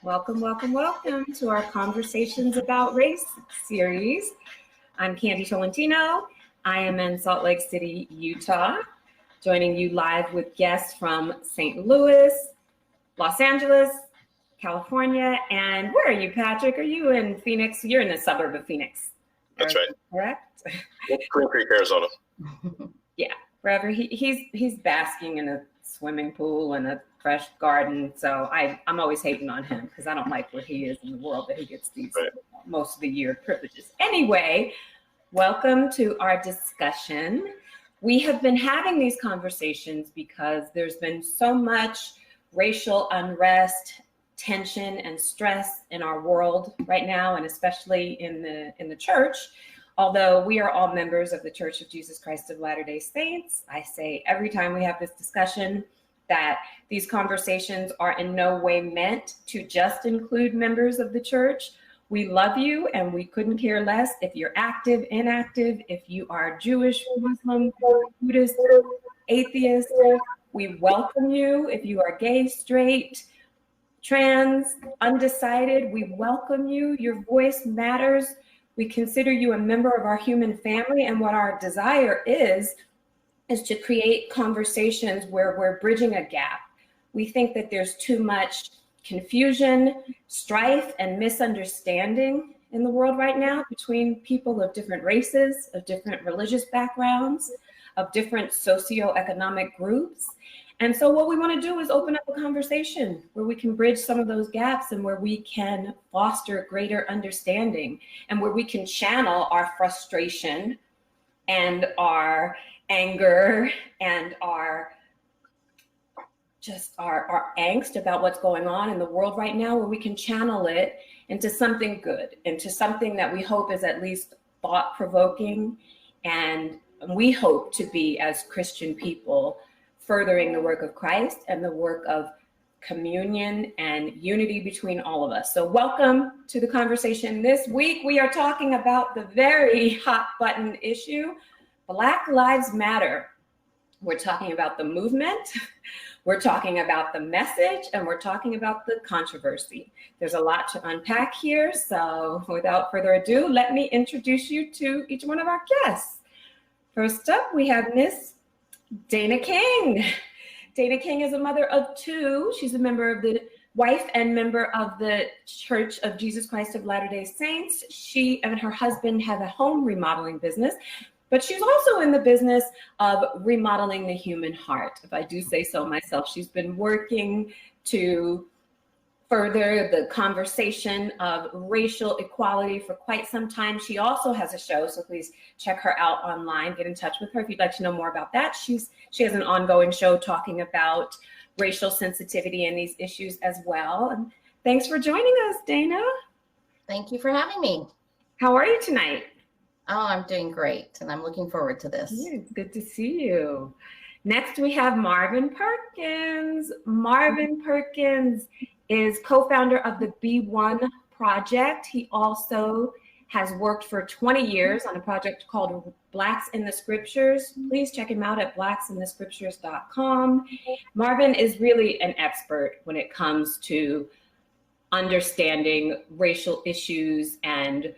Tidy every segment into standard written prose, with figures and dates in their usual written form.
Welcome, welcome, welcome to our Conversations About Race series. I'm Candy Tolentino. I am in Salt Lake City, Utah, joining you live with guests from St. Louis, Los Angeles, California, and where are you, Patrick? Are you in Phoenix? You're in the suburb of Phoenix. That's right. Correct? Clear Creek, Arizona. Yeah, wherever he's basking in a swimming pool and a fresh garden. So I'm always hating on him because I don't like where he is in the world that he gets these most of the year privileges. Anyway, welcome to our discussion. We have been having these conversations because there's been so much racial unrest, tension, and stress in our world right now, and especially in the church. Although we are all members of the Church of Jesus Christ of Latter-day Saints, I say every time we have this discussion that these conversations are in no way meant to just include members of the church. We love you and we couldn't care less if you're active, inactive, if you are Jewish, Muslim, Buddhist, atheist. We welcome you. If you are gay, straight, trans, undecided, we welcome you. Your voice matters. We consider you a member of our human family, and what our desire is to create conversations where we're bridging a gap. We think that there's too much confusion, strife, and misunderstanding in the world right now between people of different races, of different religious backgrounds, of different socioeconomic groups. And so what we want to do is open up a conversation where we can bridge some of those gaps and where we can foster greater understanding and where we can channel our frustration and our anger and our angst about what's going on in the world right now, where we can channel it into something good, into something that we hope is at least thought-provoking, and we hope to be, as Christian people, furthering the work of Christ and the work of communion and unity between all of us. So welcome to the conversation. This week, we are talking about the very hot button issue, Black Lives Matter. We're talking about the movement, we're talking about the message, and we're talking about the controversy. There's a lot to unpack here. So without further ado, let me introduce you to each one of our guests. First up, we have Miss Dana King. Dana King is a mother of two. She's a wife and member of the Church of Jesus Christ of Latter-day Saints. She and her husband have a home remodeling business, but she's also in the business of remodeling the human heart, if I do say so myself. She's been working to further the conversation of racial equality for quite some time. She also has a show, so please check her out online. Get in touch with her if you'd like to know more about that. She has an ongoing show talking about racial sensitivity and these issues as well. And thanks for joining us, Dana. Thank you for having me. How are you tonight? Oh, I'm doing great, and I'm looking forward to this. Yeah, it's good to see you. Next, we have Marvin Perkins. Marvin Perkins is co-founder of the B1 Project. He also has worked for 20 years on a project called Blacks in the Scriptures. Please check him out at blacksinthescriptures.com. Marvin is really an expert when it comes to understanding racial issues and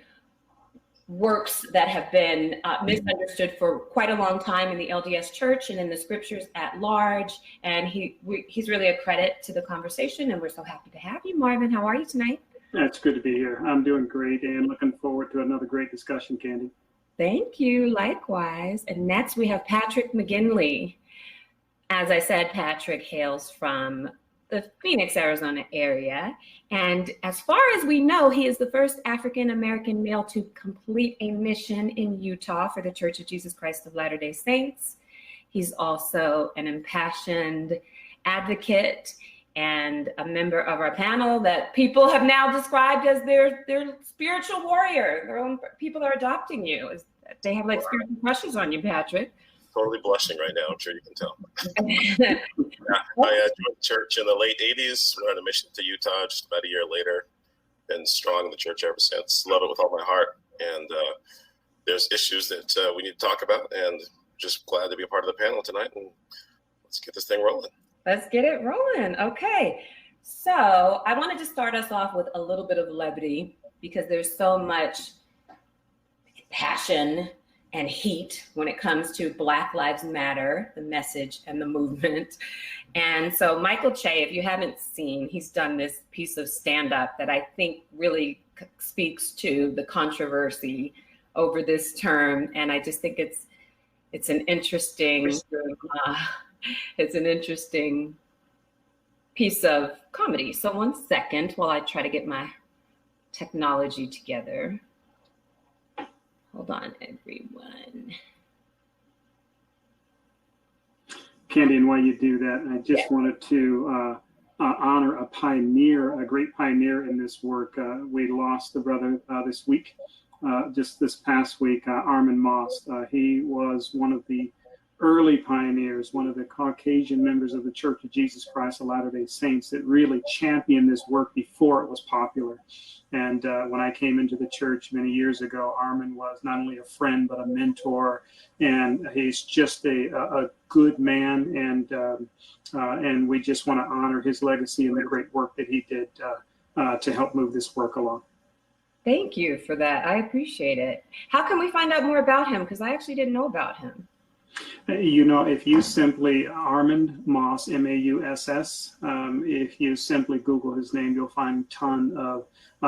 works that have been misunderstood for quite a long time in the LDS Church and in the scriptures at large. And he's really a credit to the conversation, and we're so happy to have you, Marvin. How are you tonight? It's good to be here. I'm doing great and looking forward to another great discussion, Candy. Thank you, likewise. And next we have Patrick McGinley. As I said, Patrick hails from the Phoenix, Arizona area. And as far as we know, he is the first African-American male to complete a mission in Utah for the Church of Jesus Christ of Latter-day Saints. He's also an impassioned advocate and a member of our panel that people have now described as their spiritual warrior. Their own people are adopting you. They have like spiritual crushes on you, Patrick. Totally blushing right now. I'm sure you can tell. I joined the church in the late 80s. We're on a mission to Utah just about a year later. Been strong in the church ever since. Love it with all my heart. And there's issues that we need to talk about. And just glad to be a part of the panel tonight. And let's get this thing rolling. Let's get it rolling. Okay. So I wanted to start us off with a little bit of levity because there's so much passion and heat when it comes to Black Lives Matter, the message and the movement. And so Michael Che, if you haven't seen, he's done this piece of stand-up that I think really speaks to the controversy over this term. And I just think it's an interesting piece of comedy. So 1 second while I try to get my technology together. Hold on, everyone. Candy, and while you do that, I just wanted to honor a pioneer, a great pioneer in this work. We lost a brother this week, just this past week, Armin Moss. He was one of the early pioneers, one of the Caucasian members of the Church of Jesus Christ of Latter-day Saints that really championed this work before it was popular. And when I came into the church many years ago, Armin was not only a friend, but a mentor. And he's just a good man. And we just want to honor his legacy and the great work that he did to help move this work along. Thank you for that. I appreciate it. How can we find out more about him? Because I actually didn't know about him. You know, if you simply Armin Moss, M-A-U-S-S, if you simply Google his name, you'll find a ton of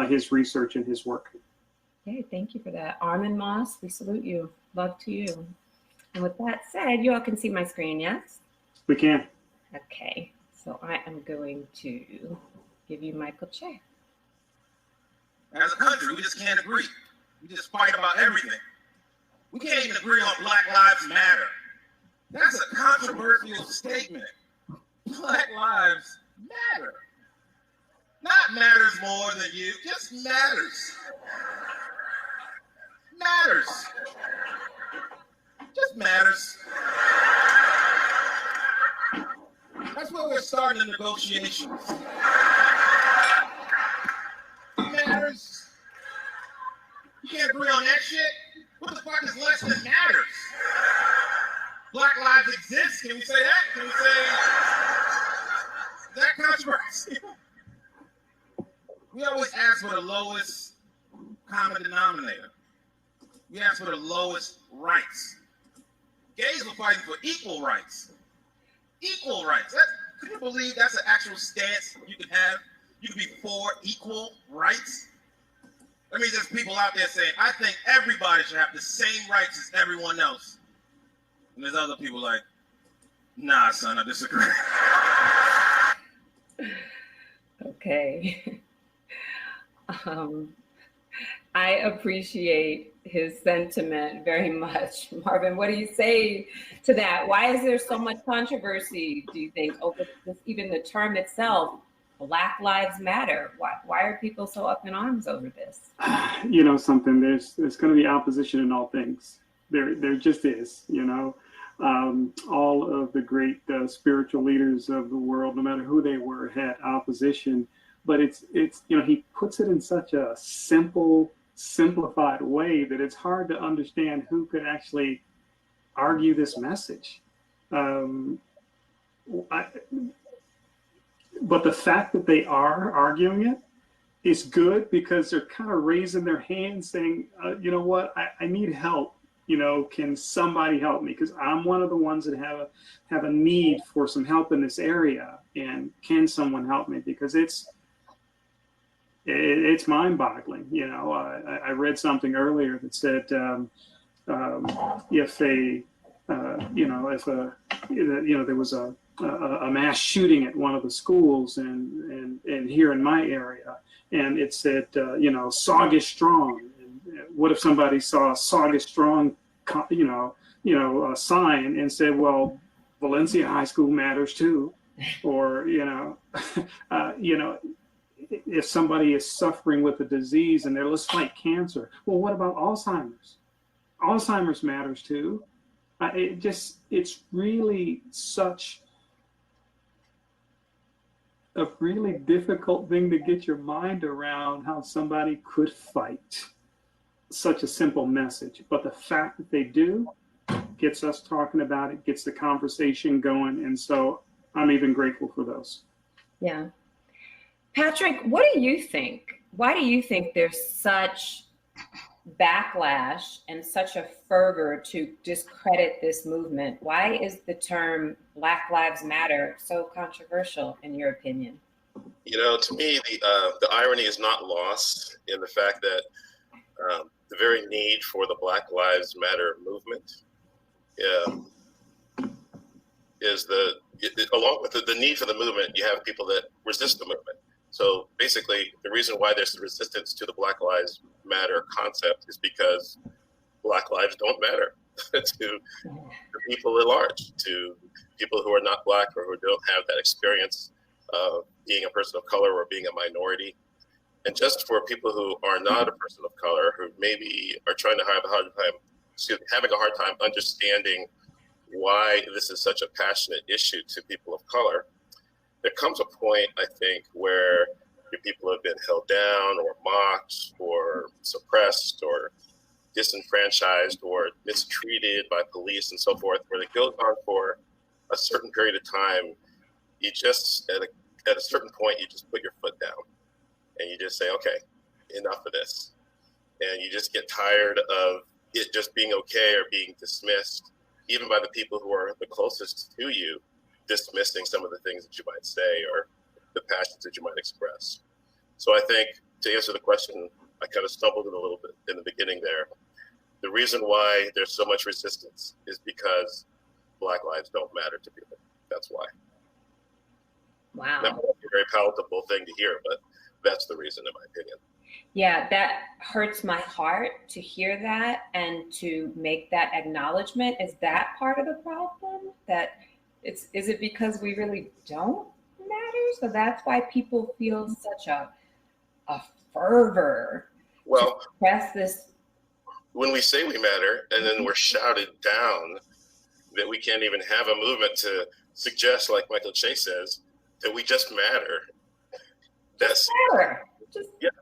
his research and his work. Okay, thank you for that. Armin Moss, we salute you. Love to you. And with that said, you all can see my screen, yes? We can. Okay, so I am going to give you Michael Che. As a country, we just can't agree. We just fight about everything. We can't even agree on Black Lives Matter. That's a controversial statement. Black Lives Matter. Not matters more than you, just matters. Matters. Just matters. That's where we're starting the negotiations. Matters. You can't agree on that shit? What the fuck is less than matters? Black lives exist. Can we say that? Can we say that controversy? We always ask for the lowest common denominator. We ask for the lowest rights. Gays were fighting for equal rights. Equal rights. Can you believe that's an actual stance you can have? You can be for equal rights. That means there's people out there saying, I think everybody should have the same rights as everyone else. And there's other people like, nah, son, I disagree. Okay. I appreciate his sentiment very much. Marvin, what do you say to that? Why is there so much controversy, do you think, over this, even the term itself, Black Lives Matter? Why are people so up in arms over this? You know something, there's going to be opposition in all things. There just is, you know. All of the great spiritual leaders of the world, no matter who they were, had opposition. But it's you know, he puts it in such a simplified way that it's hard to understand who could actually argue this message. But the fact that they are arguing it is good, because they're kind of raising their hand saying, you know what, I need help. You know, can somebody help me? Because I'm one of the ones that have a need for some help in this area. And can someone help me? Because it's mind-boggling. You know, I read something earlier that said if there was a mass shooting at one of the schools and here in my area, and it said Saugus Strong. What if somebody saw a Saugus Strong, a sign and said, well, Valencia High School matters too, or if somebody is suffering with a disease and they're, let's fight cancer. Well, what about Alzheimer's? Alzheimer's matters too. It's really such a really difficult thing to get your mind around, how somebody could fight such a simple message. But the fact that they do gets us talking about it, gets the conversation going. And so I'm even grateful for those. Yeah. Patrick, what do you think? Why do you think there's such backlash and such a fervor to discredit this movement? Why is the term Black Lives Matter so controversial, in your opinion? To me, the irony is not lost in the fact that the very need for the Black Lives Matter movement is along with the need for the movement, you have people that resist the movement. So basically, the reason why there's resistance to the Black Lives Matter concept is because Black lives don't matter to the people at large, to people who are not Black or who don't have that experience of being a person of color or being a minority. And just for people who are not a person of color, who maybe are trying to having a hard time understanding why this is such a passionate issue to people of color, there comes a point, I think, where your people have been held down or mocked or suppressed or disenfranchised or mistreated by police and so forth, where it goes on for a certain period of time. You just, at a certain point, you just put your foot down and you just say, okay, enough of this. And you just get tired of it just being okay or being dismissed, even by the people who are the closest to you, dismissing some of the things that you might say or the passions that you might express. So I think, to answer the question, I kind of stumbled in a little bit in the beginning there. The reason why there's so much resistance is because Black lives don't matter to people. That's why. Wow. That might be a very palatable thing to hear, but that's the reason, in my opinion. Yeah, that hurts my heart to hear that and to make that acknowledgement. Is that part of the problem? That is it because we really don't matter? So that's why people feel such a fervor to press this. When we say we matter and then we're shouted down that we can't even have a movement to suggest, like Michael Chase says, that we just matter. That's matter.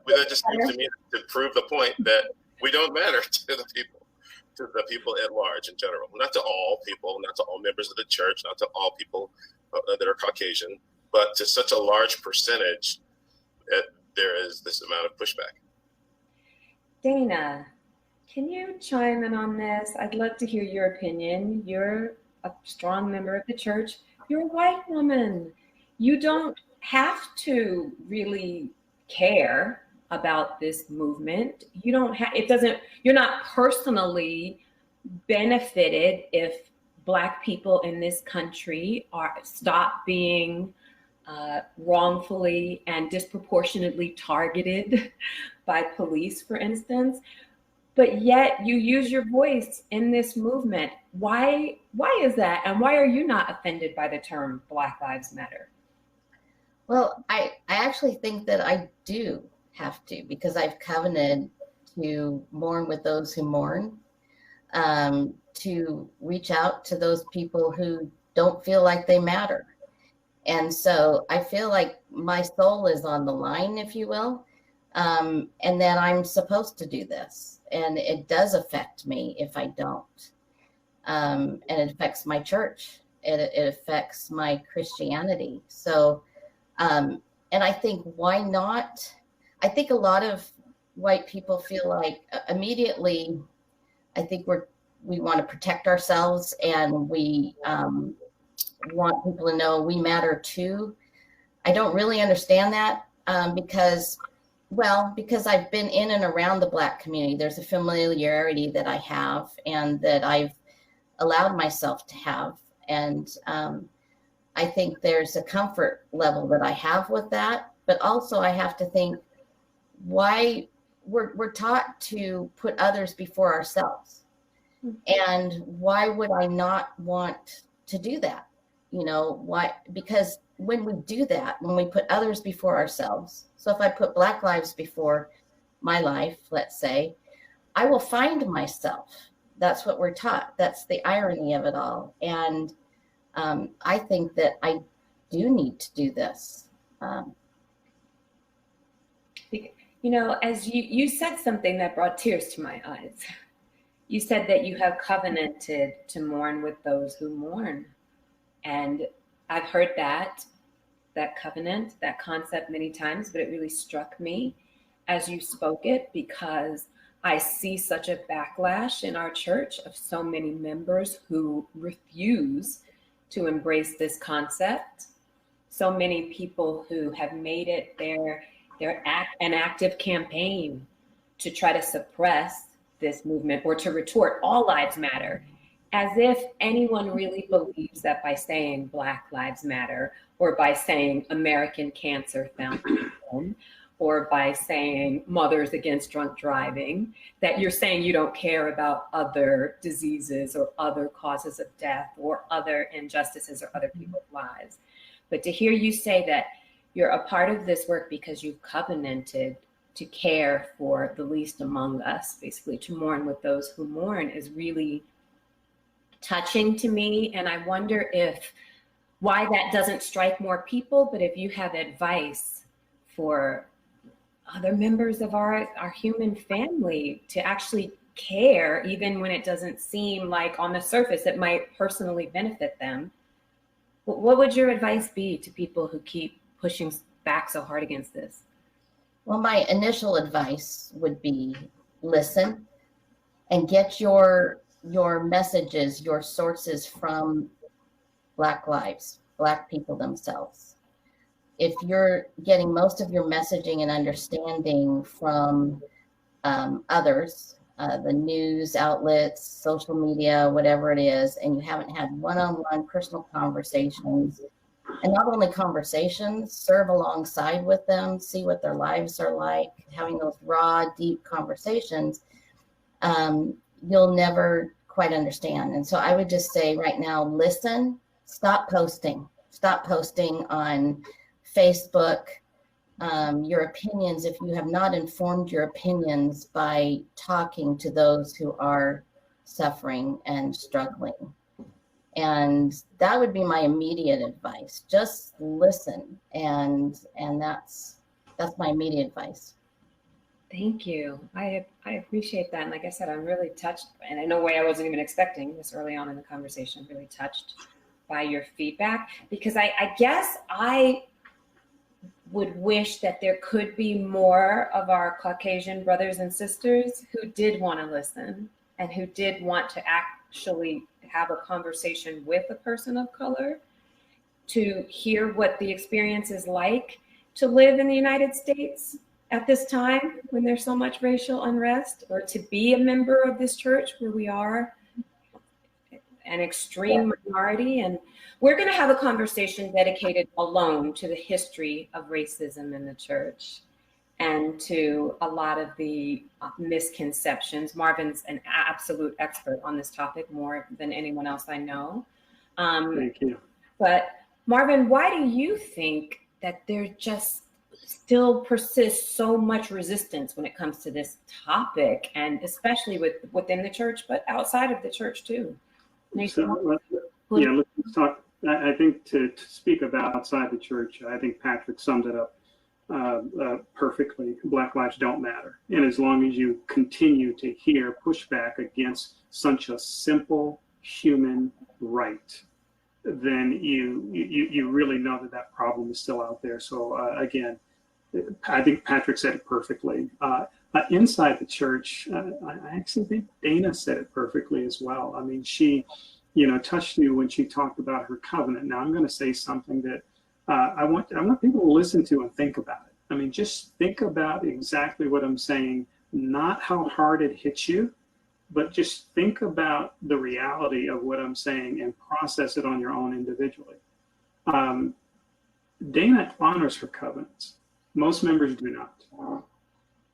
That just seems to me to prove the point that we don't matter to the people at large in general. Not to all people, not to all members of the church, not to all people that are Caucasian, but to such a large percentage that there is this amount of pushback. Dana, can you chime in on this? I'd love to hear your opinion. You're a strong member of the church. You're a white woman. You don't have to really care about this movement. You don't have, you're not personally benefited if Black people in this country stop being wrongfully and disproportionately targeted by police, for instance. But yet you use your voice in this movement. Why is that? And why are you not offended by the term Black Lives Matter? Well, I actually think that I do have to, because I've covenanted to mourn with those who mourn, to reach out to those people who don't feel like they matter. And so I feel like my soul is on the line, if you will, and that I'm supposed to do this. And it does affect me if I don't. And it affects my church. It affects my Christianity. So, and I think, why not? I think a lot of white people feel like immediately, I think we want to protect ourselves, and we want people to know we matter too. I don't really understand that because I've been in and around the Black community. There's a familiarity that I have and that I've allowed myself to have. And I think there's a comfort level that I have with that. But also I have to think why we're taught to put others before ourselves. And why would I not want to do that? You know, why? Because when we do that, when we put others before ourselves, so if I put Black lives before my life, let's say, I will find myself. That's what we're taught. That's the irony of it all. And I think that I do need to do this. You know, as you said something that brought tears to my eyes. You said that you have covenanted to mourn with those who mourn. And I've heard that that covenant, that concept many times, but it really struck me as you spoke it, because I see such a backlash in our church of so many members who refuse to embrace this concept. So many people who have made it an active campaign to try to suppress this movement or to retort all lives matter, as if anyone really believes that by saying Black Lives Matter, or by saying American Cancer Foundation, or by saying Mothers Against Drunk Driving, that you're saying you don't care about other diseases or other causes of death or other injustices or other people's lives. But to hear you say that you're a part of this work because you've covenanted to care for the least among us, basically to mourn with those who mourn, is really touching to me. And I wonder why that doesn't strike more people, but if you have advice for other members of our human family to actually care, even when it doesn't seem like on the surface it might personally benefit them, what would your advice be to people who keep pushing back so hard against this? Well, my initial advice would be listen and get your messages, your sources from Black lives, Black people themselves. If you're getting most of your messaging and understanding from others, the news outlets, social media, whatever it is, and you haven't had one-on-one personal conversations, and not only conversations, serve alongside with them, see what their lives are like, having those raw, deep conversations, you'll never quite understand. And so I would just say right now, listen, stop posting on Facebook, your opinions, if you have not informed your opinions by talking to those who are suffering and struggling. And that would be my immediate advice. Just listen. And that's my immediate advice. Thank you. I appreciate that. And like I said, I'm really touched, and in a way I wasn't even expecting this early on in the conversation, really touched by your feedback, because I guess I would wish that there could be more of our Caucasian brothers and sisters who did want to listen and who did want to actually have a conversation with a person of color, to hear what the experience is like to live in the United States at this time when there's so much racial unrest, or to be a member of this church where we are an extreme minority. And we're going to have a conversation dedicated alone to the history of racism in the church and to a lot of the misconceptions. Marvin's an absolute expert on this topic, more than anyone else I know. Thank you. But Marvin, why do you think that there just still persists so much resistance when it comes to this topic, and especially within the church, but outside of the church too? So, let's talk. I think to speak about outside the church, I think Patrick summed it up perfectly. Black lives don't matter. And as long as you continue to hear pushback against such a simple human right, then you really know that problem is still out there. So again, I think Patrick said it perfectly. Inside the church, I actually think Dana said it perfectly as well. I mean, she, touched you when she talked about her covenant. Now I'm going to say something that I want people to listen to and think about it. I mean, just think about exactly what I'm saying, not how hard it hits you, but just think about the reality of what I'm saying and process it on your own individually. Dana honors her covenants. Most members do not.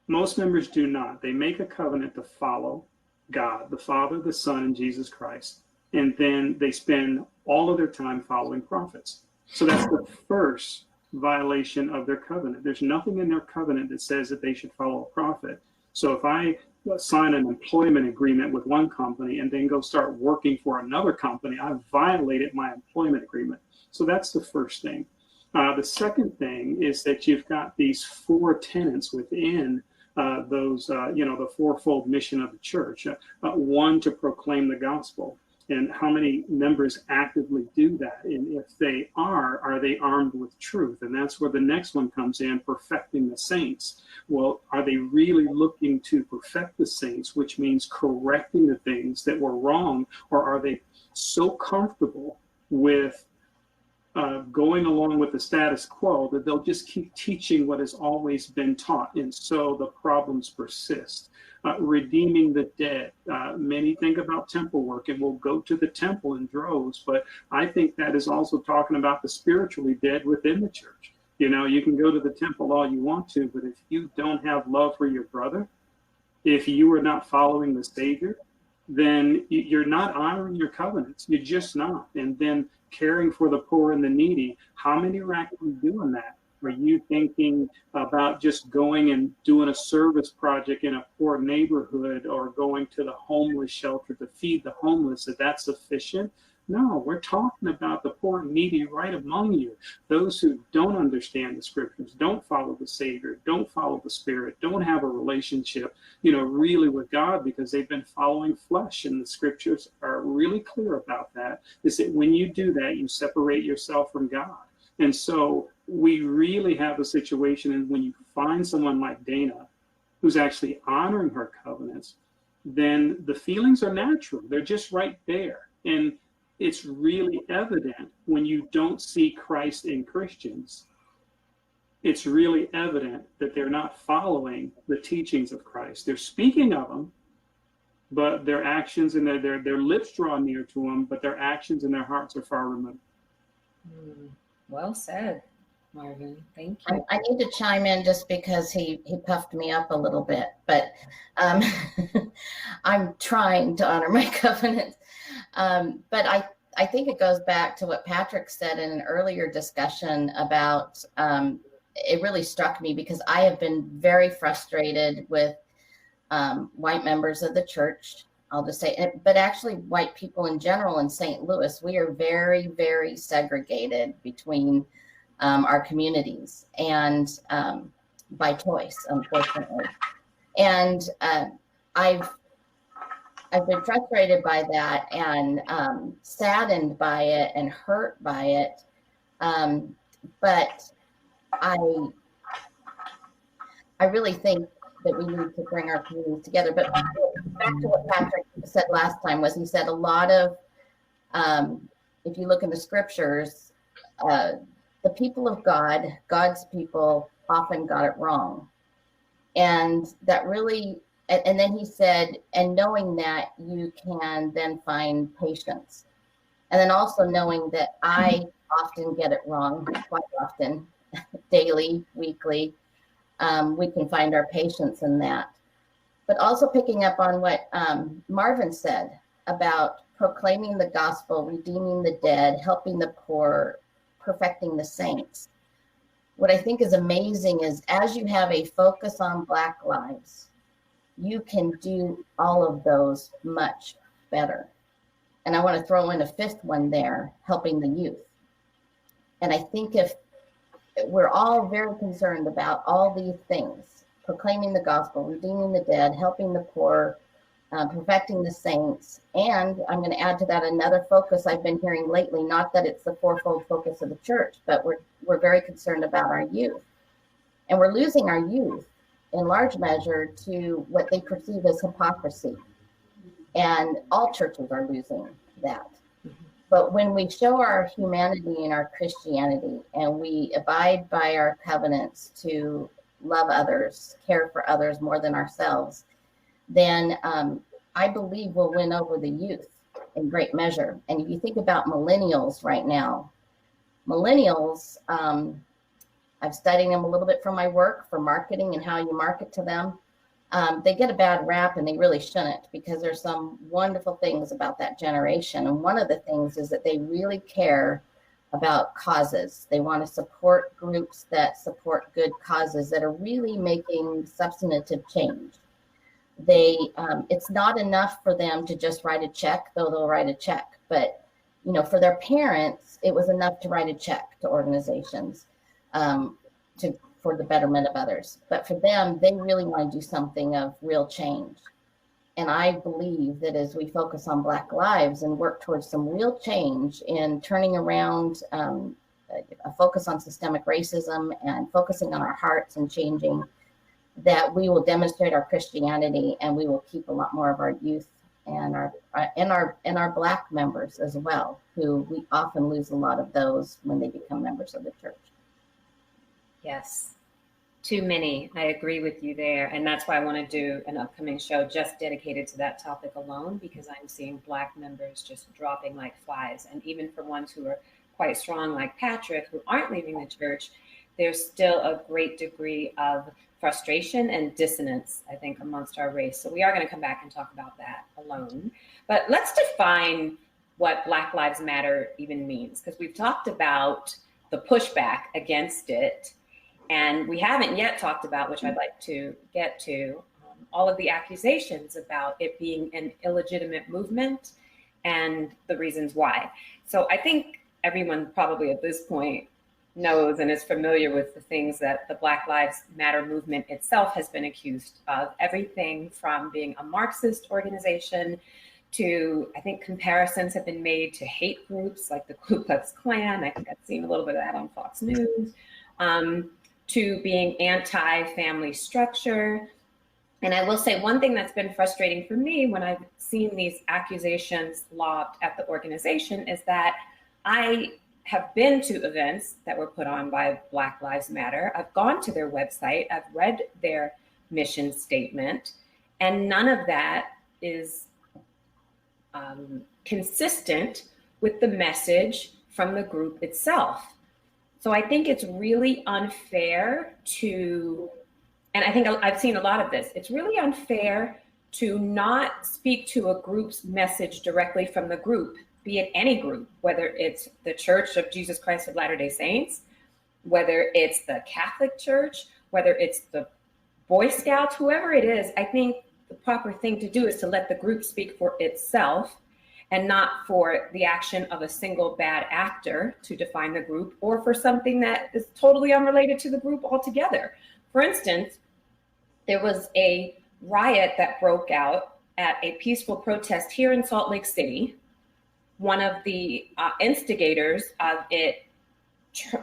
Most members do not. They make a covenant to follow God, the Father, the Son, and Jesus Christ. And then they spend all of their time following prophets. So that's the first violation of their covenant. There's nothing in their covenant that says that they should follow a prophet. So if I sign an employment agreement with one company and then go start working for another company, I've violated my employment agreement. So that's the first thing. The second thing is that you've got these four tenets within the fourfold mission of the church. One, to proclaim the gospel. And how many members actively do that? And if they are they armed with truth? And that's where the next one comes in, perfecting the saints. Well, are they really looking to perfect the saints, which means correcting the things that were wrong? Or are they so comfortable with going along with the status quo that they'll just keep teaching what has always been taught? And so the problems persist. Redeeming the dead. Many think about temple work and will go to the temple in droves, but I think that is also talking about the spiritually dead within the church. You know, you can go to the temple all you want to, but if you don't have love for your brother, if you are not following the Savior, then you're not honoring your covenants. You're just not. And then caring for the poor and the needy. How many are actually doing that? Are you thinking about just going and doing a service project in a poor neighborhood or going to the homeless shelter to feed the homeless? Is that sufficient? No, we're talking about the poor and needy right among you. Those who don't understand the scriptures, don't follow the Savior, don't follow the Spirit, don't have a relationship, really with God because they've been following flesh. And the scriptures are really clear about that, is that when you do that, you separate yourself from God. And so we really have a situation, and when you find someone like Dana, who's actually honoring her covenants, then the feelings are natural. They're just right there. And it's really evident when you don't see Christ in Christians. It's really evident that they're not following the teachings of Christ. They're speaking of them, but their actions and their lips draw near to them, but their actions and their hearts are far removed. Well said, Marvin. Thank you. I need to chime in just because he puffed me up a little bit, but I'm trying to honor my covenants. But I think it goes back to what Patrick said in an earlier discussion about, it really struck me because I have been very frustrated with white members of the church. I'll just say, but actually white people in general in St. Louis, we are very, very segregated between our communities and by choice, unfortunately. And I've been frustrated by that and saddened by it and hurt by it. But I really think that we need to bring our communities together. But back to what Patrick said last time, was he said a lot of, if you look in the scriptures, the people of God, God's people often got it wrong. And that really, and then he said, and knowing that you can then find patience. And then also knowing that I often get it wrong, quite often, daily, weekly, we can find our patience in that. But also picking up on what Marvin said about proclaiming the gospel, redeeming the dead, helping the poor, perfecting the saints. What I think is amazing is as you have a focus on Black lives, you can do all of those much better. And I want to throw in a fifth one there, helping the youth. And I think if we're all very concerned about all these things, proclaiming the gospel, redeeming the dead, helping the poor, perfecting the saints. And I'm going to add to that another focus I've been hearing lately, not that it's the fourfold focus of the church, but we're very concerned about our youth. And we're losing our youth in large measure to what they perceive as hypocrisy. And all churches are losing that. But when we show our humanity and our Christianity, and we abide by our covenants to love others, care for others more than ourselves, then I believe we'll win over the youth in great measure. And if you think about millennials right now, I've studied them a little bit for my work, for marketing and how you market to them. They get a bad rap, and they really shouldn't, because there's some wonderful things about that generation. And one of the things is that they really care about causes. They want to support groups that support good causes that are really making substantive change. It's not enough for them to just write a check, though they'll write a check. But, for their parents, it was enough to write a check to organizations for the betterment of others. But for them, they really want to do something of real change. And I believe that as we focus on Black lives and work towards some real change in turning around a focus on systemic racism and focusing on our hearts and changing, that we will demonstrate our Christianity, and we will keep a lot more of our youth and our Black members as well, who we often lose a lot of those when they become members of the church. Yes, too many. I agree with you there. And that's why I want to do an upcoming show just dedicated to that topic alone, because I'm seeing Black members just dropping like flies. And even for ones who are quite strong like Patrick, who aren't leaving the church, there's still a great degree of frustration and dissonance, I think, amongst our race. So we are going to come back and talk about that alone. But let's define what Black Lives Matter even means, because we've talked about the pushback against it. And we haven't yet talked about, which I'd like to get to, all of the accusations about it being an illegitimate movement and the reasons why. So I think everyone probably at this point knows and is familiar with the things that the Black Lives Matter movement itself has been accused of. Everything from being a Marxist organization to, I think, comparisons have been made to hate groups like the Ku Klux Klan. I think I've seen a little bit of that on Fox News. To being anti-family structure. And I will say one thing that's been frustrating for me when I've seen these accusations lobbed at the organization is that I have been to events that were put on by Black Lives Matter. I've gone to their website, I've read their mission statement, and none of that is consistent with the message from the group itself. So I think it's really unfair to, and I think I've seen a lot of this, it's really unfair to not speak to a group's message directly from the group, be it any group, whether it's the Church of Jesus Christ of Latter-day Saints, whether it's the Catholic Church, whether it's the Boy Scouts, whoever it is. I think the proper thing to do is to let the group speak for itself and not for the action of a single bad actor to define the group, or for something that is totally unrelated to the group altogether. For instance, there was a riot that broke out at a peaceful protest here in Salt Lake City. One of the instigators of it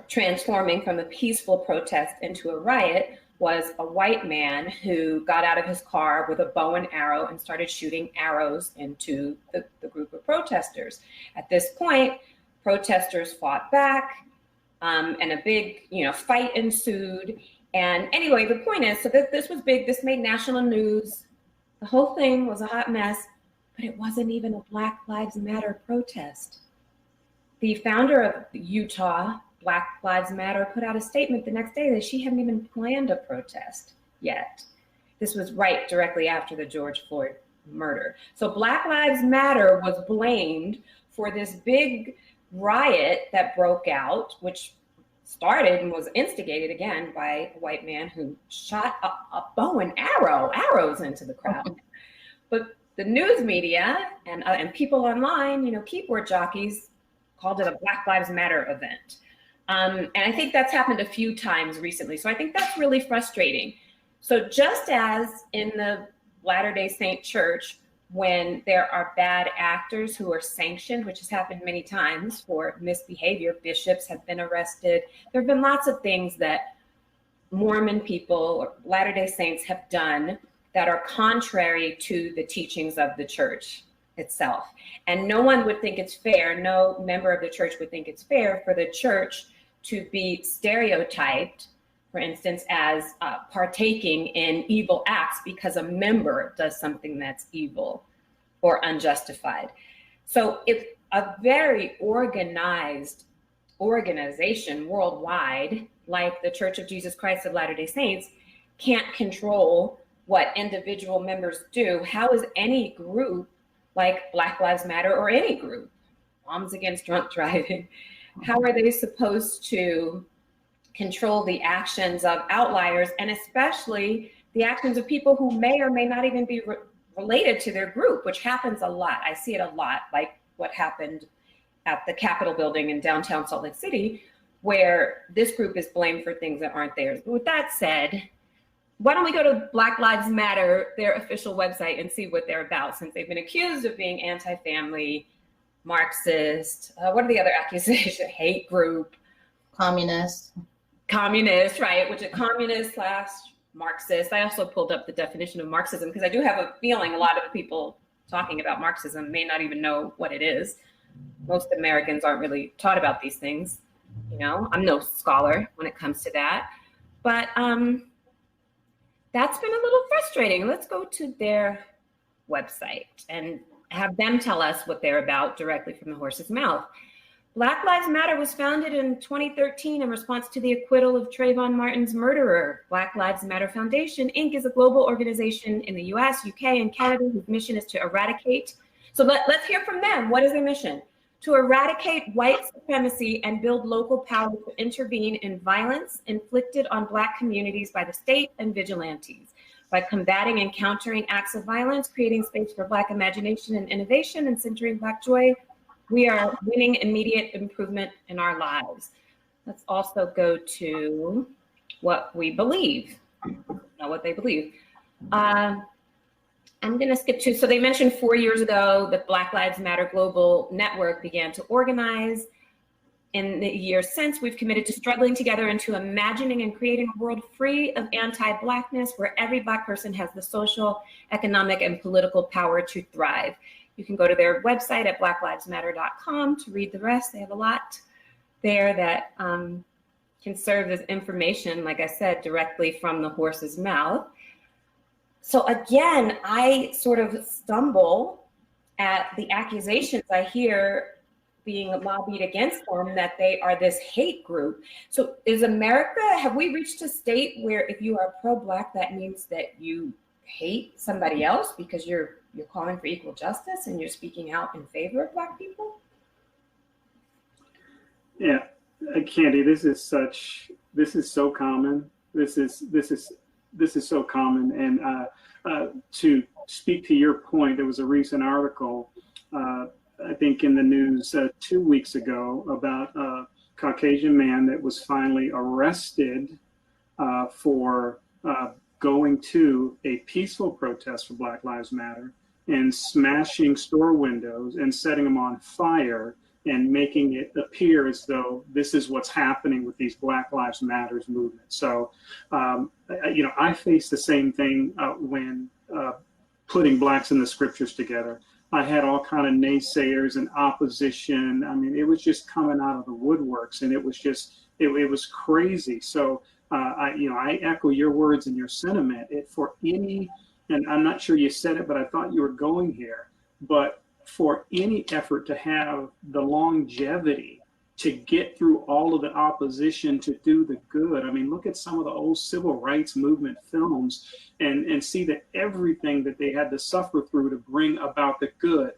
transforming from a peaceful protest into a riot was a white man who got out of his car with a bow and arrow and started shooting arrows into the group of protesters. At this point, protesters fought back, and a big, fight ensued. And anyway, the point is, so this was big. This made national news. The whole thing was a hot mess, but it wasn't even a Black Lives Matter protest. The founder of Utah Black Lives Matter put out a statement the next day that she hadn't even planned a protest yet. This was right directly after the George Floyd murder. So Black Lives Matter was blamed for this big riot that broke out, which started and was instigated again by a white man who shot a bow and arrows into the crowd. But the news media and people online, keyboard jockeys, called it a Black Lives Matter event. And I think that's happened a few times recently. So I think that's really frustrating. So just as in the Latter-day Saint Church, when there are bad actors who are sanctioned, which has happened many times for misbehavior, bishops have been arrested. There have been lots of things that Mormon people or Latter-day Saints have done that are contrary to the teachings of the church itself. And no one would think it's fair, no member of the church would think it's fair for the church to be stereotyped, for instance, as partaking in evil acts because a member does something that's evil or unjustified. So if a very organized organization worldwide, like the Church of Jesus Christ of Latter-day Saints, can't control what individual members do, how is any group like Black Lives Matter or any group, Moms Against Drunk Driving, how are they supposed to control the actions of outliers, and especially the actions of people who may or may not even be related to their group, which happens a lot. I see it a lot, like what happened at the Capitol building in downtown Salt Lake City, where this group is blamed for things that aren't theirs. But with that said, why don't we go to Black Lives Matter, their official website, and see what they're about, since they've been accused of being anti-family, Marxist. What are the other accusations? Hate group. Communist, right? Which is communist / Marxist. I also pulled up the definition of Marxism because I do have a feeling a lot of the people talking about Marxism may not even know what it is. Most Americans aren't really taught about these things. You know, I'm no scholar when it comes to that. But that's been a little frustrating. Let's go to their website and have them tell us what they're about directly from the horse's mouth. Black Lives Matter was founded in 2013 in response to the acquittal of Trayvon Martin's murderer. Black Lives Matter Foundation, Inc. is a global organization in the US, UK, and Canada whose mission is to eradicate. So let's hear from them. What is their mission? To eradicate white supremacy and build local power to intervene in violence inflicted on Black communities by the state and vigilantes. By combating and countering acts of violence, creating space for Black imagination and innovation, and centering Black joy, we are winning immediate improvement in our lives. Let's also go to what we believe, not what they believe. I'm going to skip to, so they mentioned 4 years ago the Black Lives Matter Global Network began to organize. In the years since, we've committed to struggling together into imagining and creating a world free of anti-Blackness, where every Black person has the social, economic, and political power to thrive. You can go to their website at blacklivesmatter.com to read the rest. They have a lot there that can serve as information, like I said, directly from the horse's mouth. So again, I sort of stumble at the accusations I hear being lobbied against them, that they are this hate group. So is America, have we reached a state where if you are pro-Black, that means that you hate somebody else because you're calling for equal justice and you're speaking out in favor of Black people? Yeah, Candy, this is so common. This is so common. And to speak to your point, there was a recent article, I think in the news 2 weeks ago, about a Caucasian man that was finally arrested for going to a peaceful protest for Black Lives Matter and smashing store windows and setting them on fire and making it appear as though this is what's happening with these Black Lives Matters movement. So, I face the same thing when putting Blacks in the scriptures together. I had all kind of naysayers and opposition. I mean, it was just coming out of the woodworks, and it was just, it was crazy. So, I echo your words and your sentiment. For any, and I'm not sure you said it, but I thought you were going here, but for any effort to have the longevity to get through all of the opposition to do the good. I mean, look at some of the old civil rights movement films and see that everything that they had to suffer through to bring about the good,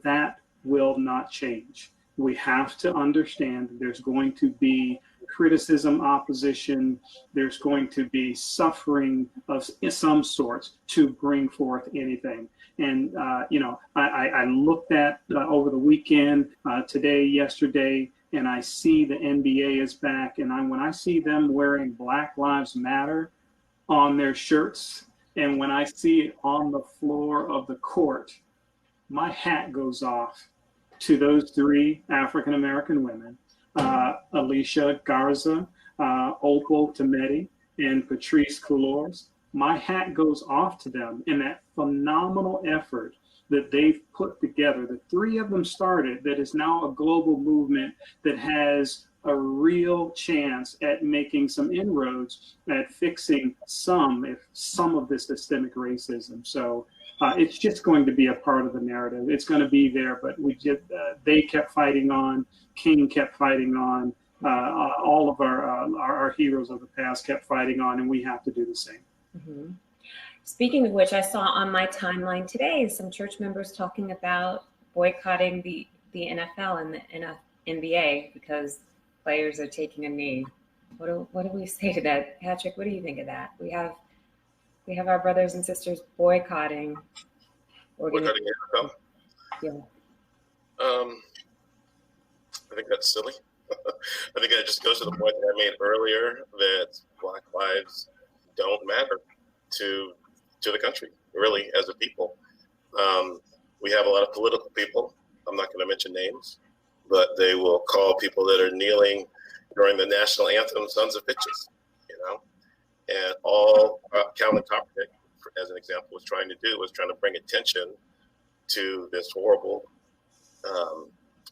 that will not change. We have to understand that there's going to be criticism, opposition, there's going to be suffering of some sorts to bring forth anything. And, I looked at over the weekend, today, yesterday, and I see the NBA is back. And when I see them wearing Black Lives Matter on their shirts, and when I see it on the floor of the court, my hat goes off to those three African-American women, Alicia Garza, Opal Tometi, and Patrice Cullors. My hat goes off to them in that phenomenal effort that they've put together. The three of them started, that is now a global movement that has a real chance at making some inroads at fixing some of this systemic racism. So it's just going to be a part of the narrative. It's going to be there, but they kept fighting on. King kept fighting on. All of our heroes of the past kept fighting on, and we have to do the same. Mm-hmm. Speaking of which, I saw on my timeline today some church members talking about boycotting the NFL and the NBA because players are taking a knee. What do we say to that, Patrick? What do you think of that? We have our brothers and sisters boycotting. Boycotting NFL? Yeah. I think that's silly. I think that just goes to the point that I made earlier, that Black lives don't matter. to the country, really, as a people. We have a lot of political people. I'm not going to mention names, but they will call people that are kneeling during the national anthem sons of bitches, you know. And all Calvin Kaepernick, as an example, was trying to bring attention to this horrible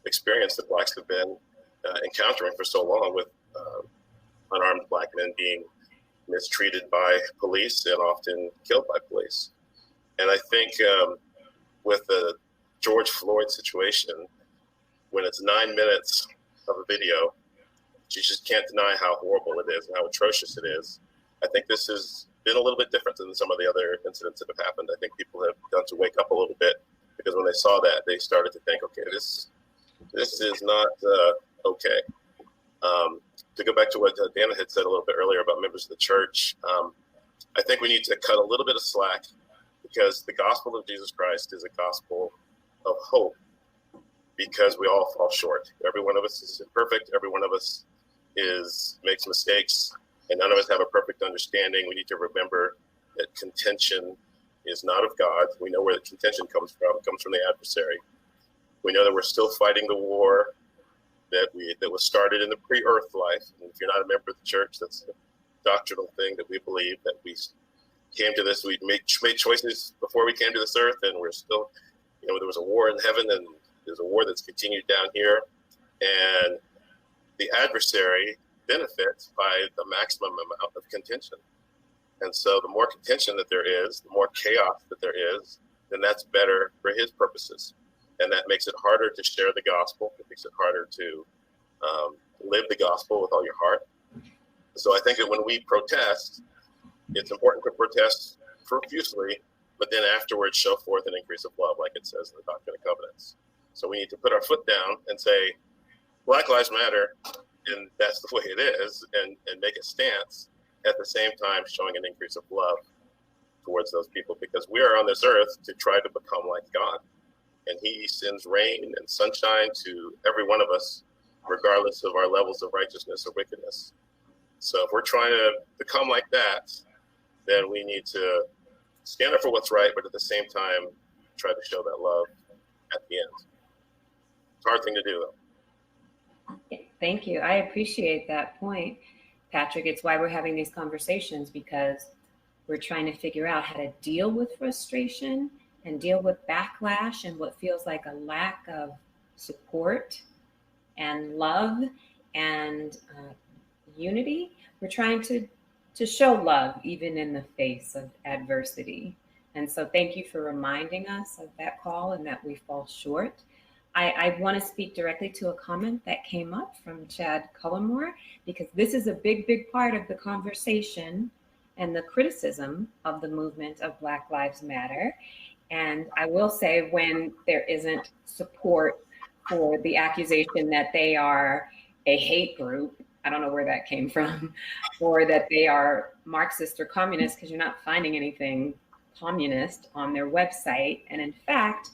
experience that blacks have been encountering for so long, with unarmed black men being mistreated by police and often killed by police. And I think with the George Floyd situation, when it's 9 minutes of a video, you just can't deny how horrible it is and how atrocious it is. I think this has been a little bit different than some of the other incidents that have happened. I think people have begun to wake up a little bit, because when they saw that, they started to think, okay, this is not okay. To go back to what Dana had said a little bit earlier about members of the church, I think we need to cut a little bit of slack, because the gospel of Jesus Christ is a gospel of hope, because we all fall short. Every one of us is imperfect. Every one of us makes mistakes, and none of us have a perfect understanding. We need to remember that contention is not of God. We know where the contention comes from. It comes from the adversary. We know that we're still fighting the war that was started in the pre-earth life. And if you're not a member of the church, that's a doctrinal thing that we believe, that we came to this, we made choices before we came to this earth, and we're still, there was a war in heaven, and there's a war that's continued down here. And the adversary benefits by the maximum amount of contention. And so the more contention that there is, the more chaos that there is, then that's better for his purposes. And that makes it harder to share the gospel. It makes it harder to live the gospel with all your heart. So I think that when we protest, it's important to protest profusely, but then afterwards show forth an increase of love, like it says in the Doctrine and Covenants. So we need to put our foot down and say, Black Lives Matter, and that's the way it is, and make a stance, at the same time showing an increase of love towards those people, because we are on this earth to try to become like God. And he sends rain and sunshine to every one of us, regardless of our levels of righteousness or wickedness. So if we're trying to become like that, then we need to stand up for what's right, but at the same time, try to show that love at the end. It's a hard thing to do, though. Thank you. I appreciate that point, Patrick. It's why we're having these conversations, because we're trying to figure out how to deal with frustration and deal with backlash and what feels like a lack of support and love and unity. We're trying to show love even in the face of adversity. And so thank you for reminding us of that call and that we fall short. I want to speak directly to a comment that came up from Chad Cullimore, because this is a big part of the conversation and the criticism of the movement of Black Lives Matter. And I will say, when there isn't support for the accusation that they are a hate group, I don't know where that came from, or that they are Marxist or communist, because you're not finding anything communist on their website. And in fact,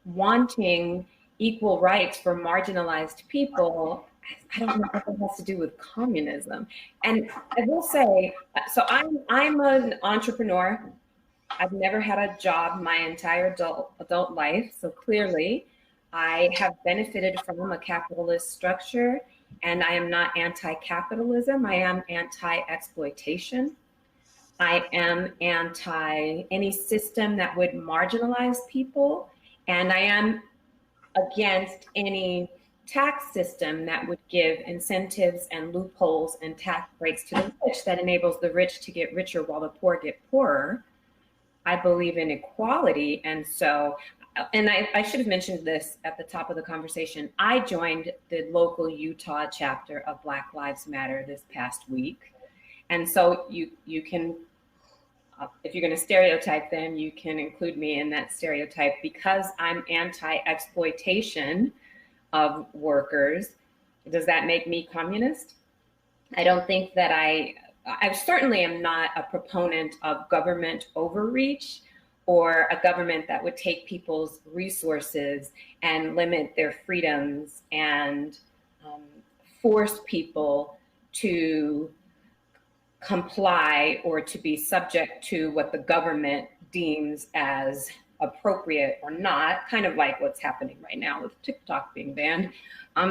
wanting equal rights for marginalized people, I don't know what that has to do with communism. And I will say, so I'm an entrepreneur. I've never had a job my entire adult life. So clearly I have benefited from a capitalist structure, and I am not anti-capitalism. I am anti-exploitation. I am anti any system that would marginalize people. And I am against any tax system that would give incentives and loopholes and tax breaks to the rich that enables the rich to get richer while the poor get poorer. I believe in equality. And so, and I should have mentioned this at the top of the conversation. I joined the local Utah chapter of Black Lives Matter this past week. And so you can, if you're going to stereotype them, you can include me in that stereotype, because I'm anti-exploitation of workers. Does that make me communist? I don't think that I certainly am not a proponent of government overreach or a government that would take people's resources and limit their freedoms and force people to comply or to be subject to what the government deems as appropriate or not, kind of like what's happening right now with TikTok being banned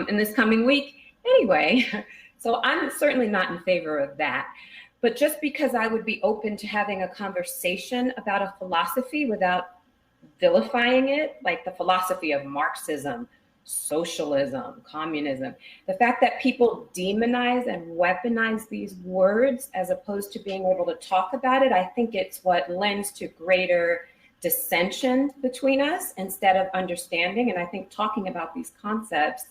in this coming week. Anyway, so I'm certainly not in favor of that. But just because I would be open to having a conversation about a philosophy without vilifying it, like the philosophy of Marxism, socialism, communism, the fact that people demonize and weaponize these words as opposed to being able to talk about it, I think it's what lends to greater dissension between us instead of understanding. And I think talking about these concepts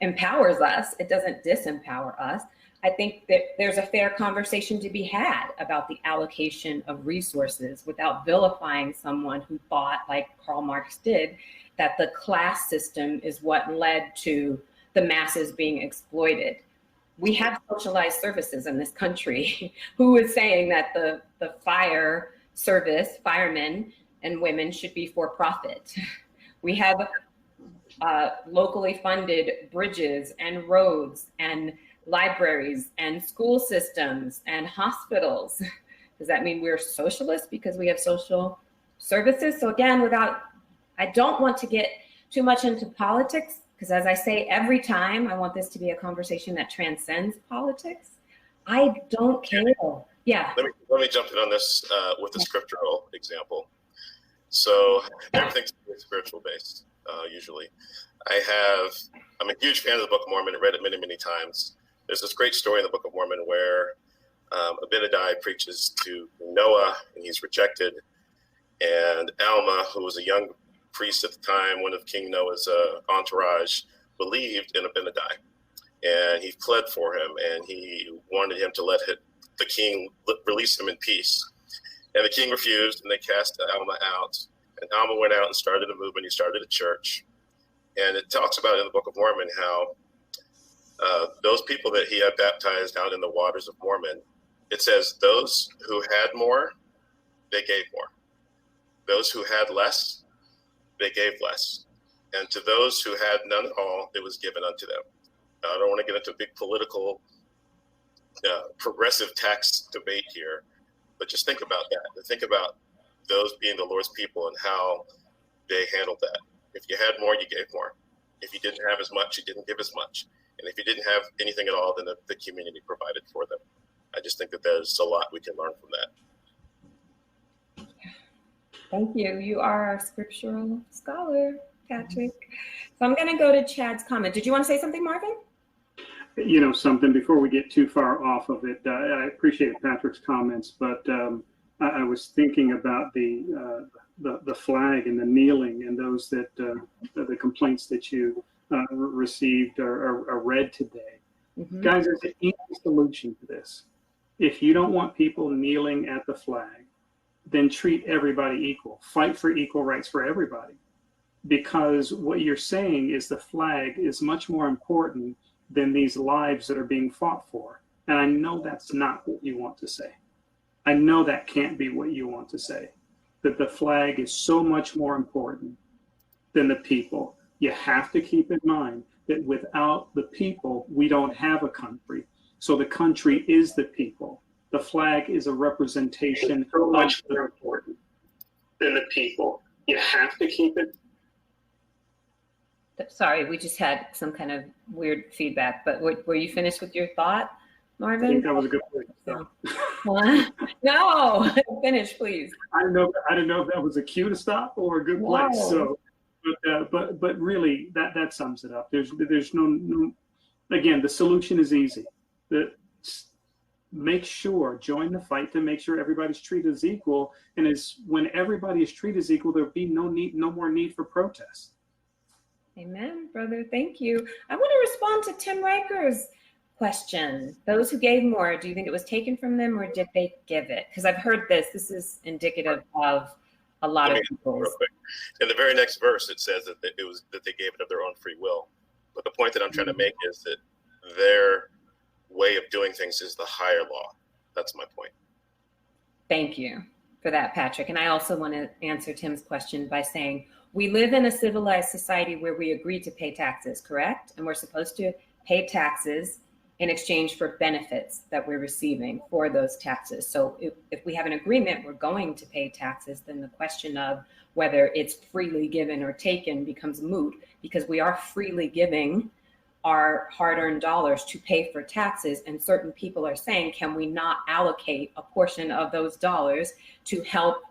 empowers us. It doesn't disempower us. I think that there's a fair conversation to be had about the allocation of resources without vilifying someone who thought, like Karl Marx did, that the class system is what led to the masses being exploited. We have socialized services in this country. Who is saying that the fire service, firemen and women, should be for profit? We have locally funded bridges and roads and libraries and school systems and hospitals. Does that mean we're socialists because we have social services? So again, I don't want to get too much into politics, because as I say every time, I want this to be a conversation that transcends politics. I don't care. Yeah. Let me jump in on this with a scriptural example. So everything's spiritual based, usually. I'm a huge fan of the Book of Mormon. I read it many, many times. There's this great story in the Book of Mormon where Abinadi preaches to Noah and he's rejected. And Alma, who was a young priest at the time, one of King Noah's entourage, believed in Abinadi. And he pled for him and he wanted him to let the king release him in peace. And the king refused and they cast Alma out. And Alma went out and started a movement. He started a church. And it talks about in the Book of Mormon how those people that he had baptized out in the waters of Mormon, it says those who had more, they gave more. Those who had less, they gave less. And to those who had none at all, it was given unto them. Now, I don't want to get into a big political progressive tax debate here, but just think about that. Think about those being the Lord's people and how they handled that. If you had more, you gave more. If you didn't have as much, you didn't give as much. And if you didn't have anything at all, then the community provided for them. I just think that there's a lot we can learn from that. Thank you. You are our scriptural scholar, Patrick. So I'm going to go to Chad's comment. Did you want to say something, Marvin? You know, something before we get too far off of it. I appreciate Patrick's comments, but I was thinking about the flag and the kneeling and those that the complaints that you received or read today. Mm-hmm. Guys, there's an easy solution to this. If you don't want people kneeling at the flag, then treat everybody equal. Fight for equal rights for everybody. Because what you're saying is the flag is much more important than these lives that are being fought for. And I know that's not what you want to say. I know that can't be what you want to say. That the flag is so much more important than the people. You have to keep in mind that without the people, we don't have a country. So the country is the people. The flag is a representation so much more important than the people. You have to keep it. Sorry, we just had some kind of weird feedback, but were you finished with your thought, Marvin? I think that was a good point. So. No, finish, please. I don't know if that was a cue to stop or a good place. So, but really, that sums it up. There's no. Again, the solution is easy. Make sure, join the fight to make sure everybody's treated as equal. And when everybody is treated as equal, there'll be no more need for protest. Amen, brother. Thank you. I want to respond to Tim Riker's question. Those who gave more, do you think it was taken from them or did they give it? Because I've heard this. This is indicative of a lot of people. Real quick. In the very next verse, it says that they gave it of their own free will. But the point that I'm trying to make is that their way of doing things is the higher law. That's my point. Thank you for that, Patrick. And I also want to answer Tim's question by saying, we live in a civilized society where we agree to pay taxes, correct? And we're supposed to pay taxes in exchange for benefits that we're receiving for those taxes. So if we have an agreement, we're going to pay taxes, then the question of whether it's freely given or taken becomes moot, because we are freely giving our hard-earned dollars to pay for taxes. And certain people are saying, can we not allocate a portion of those dollars to help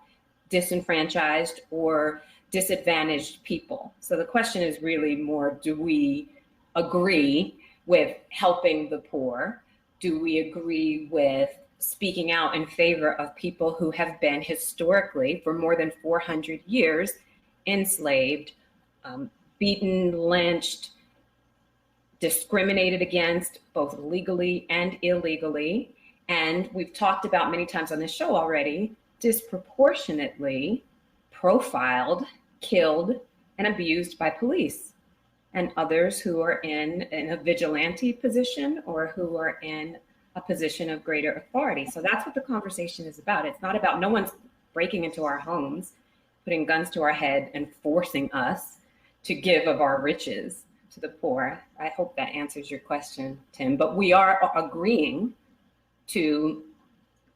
disenfranchised or disadvantaged people? So the question is really more, do we agree with helping the poor? Do we agree with speaking out in favor of people who have been historically, for more than 400 years, enslaved, beaten, lynched, discriminated against, both legally and illegally? And we've talked about many times on this show already, disproportionately profiled, killed, and abused by police and others who are in a vigilante position or who are in a position of greater authority. So that's what the conversation is about. It's not about, no one's breaking into our homes, putting guns to our head and forcing us to give of our riches to the poor. I hope that answers your question, Tim. But we are agreeing to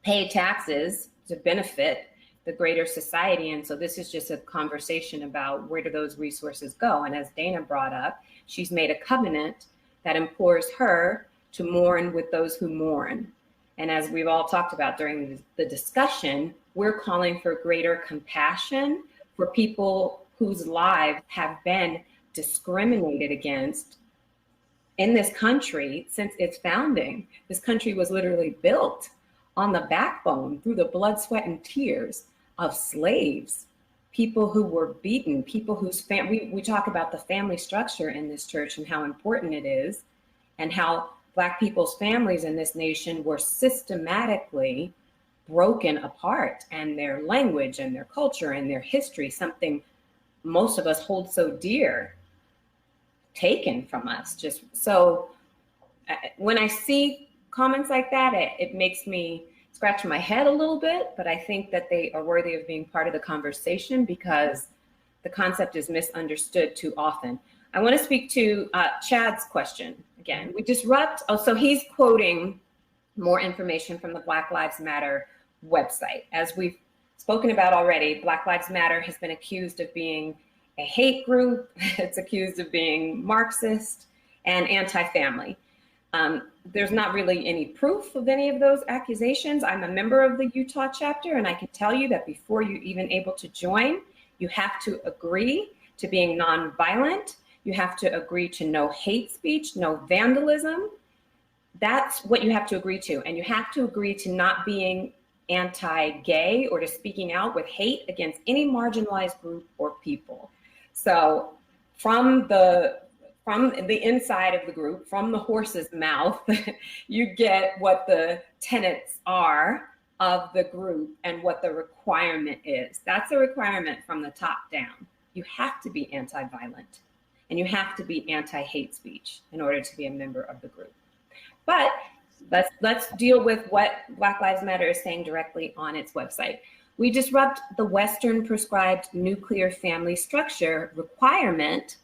pay taxes to benefit the greater society. And so this is just a conversation about where do those resources go? And as Dana brought up, she's made a covenant that implores her to mourn with those who mourn. And as we've all talked about during the discussion, we're calling for greater compassion for people whose lives have been discriminated against in this country since its founding. This country was literally built on the backbone, through the blood, sweat, and tears of slaves, people who were beaten, people whose we talk about the family structure in this church and how important it is, and how Black people's families in this nation were systematically broken apart, and their language and their culture and their history, something most of us hold so dear, taken from us. Just so when I see comments like that, it makes me scratch my head a little bit, but I think that they are worthy of being part of the conversation because the concept is misunderstood too often. I want to speak to Chad's question again. We disrupt, so he's quoting more information from the Black Lives Matter website. As we've spoken about already, Black Lives Matter has been accused of being a hate group. It's accused of being Marxist and anti-family. There's not really any proof of any of those accusations. I'm a member of the Utah chapter, and I can tell you that before you're even able to join, you have to agree to being nonviolent. You have to agree to no hate speech, no vandalism. That's what you have to agree to. And you have to agree to not being anti-gay or to speaking out with hate against any marginalized group or people. So from the inside of the group, from the horse's mouth, you get what the tenets are of the group and what the requirement is. That's a requirement from the top down. You have to be anti-violent and you have to be anti-hate speech in order to be a member of the group. But let's deal with what Black Lives Matter is saying directly on its website. We disrupt the Western prescribed nuclear family structure requirement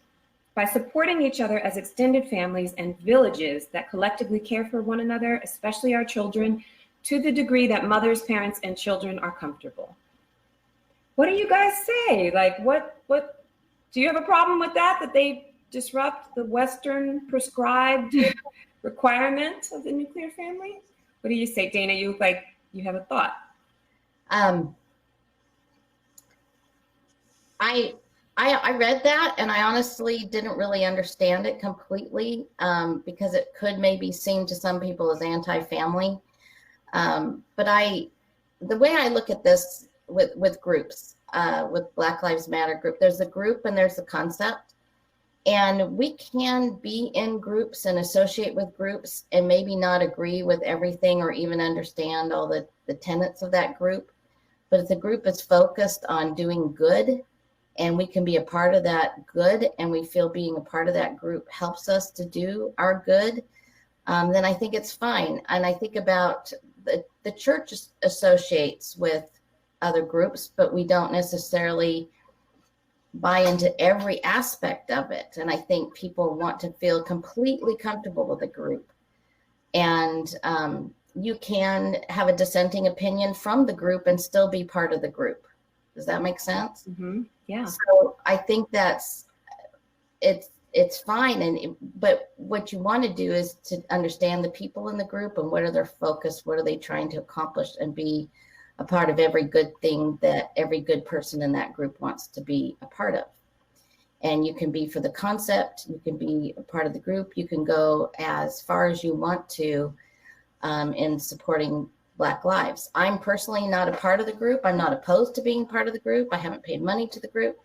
by supporting each other as extended families and villages that collectively care for one another, especially our children, to the degree that mothers, parents, and children are comfortable. What do you guys say? Like, what do you have a problem with that they disrupt the Western prescribed requirement of the nuclear family? What do you say, Dana? You look like you have a thought. I read that and I honestly didn't really understand it completely because it could maybe seem to some people as anti-family. But the way I look at this with groups, with Black Lives Matter group, there's a group and there's a concept. And we can be in groups and associate with groups and maybe not agree with everything or even understand all the tenets of that group. But if the group is focused on doing good and we can be a part of that good and we feel being a part of that group helps us to do our good, then I think it's fine. And I think about the church associates with other groups, but we don't necessarily buy into every aspect of it. And I think people want to feel completely comfortable with a group. And you can have a dissenting opinion from the group and still be part of the group. Does that make sense? Mm-hmm. Yeah. So I think it's fine. But what you want to do is to understand the people in the group and what are their focus, what are they trying to accomplish, and be a part of every good thing that every good person in that group wants to be a part of. And you can be for the concept, you can be a part of the group, you can go as far as you want to in supporting Black lives. I'm personally not a part of the group. I'm not opposed to being part of the group. I haven't paid money to the group,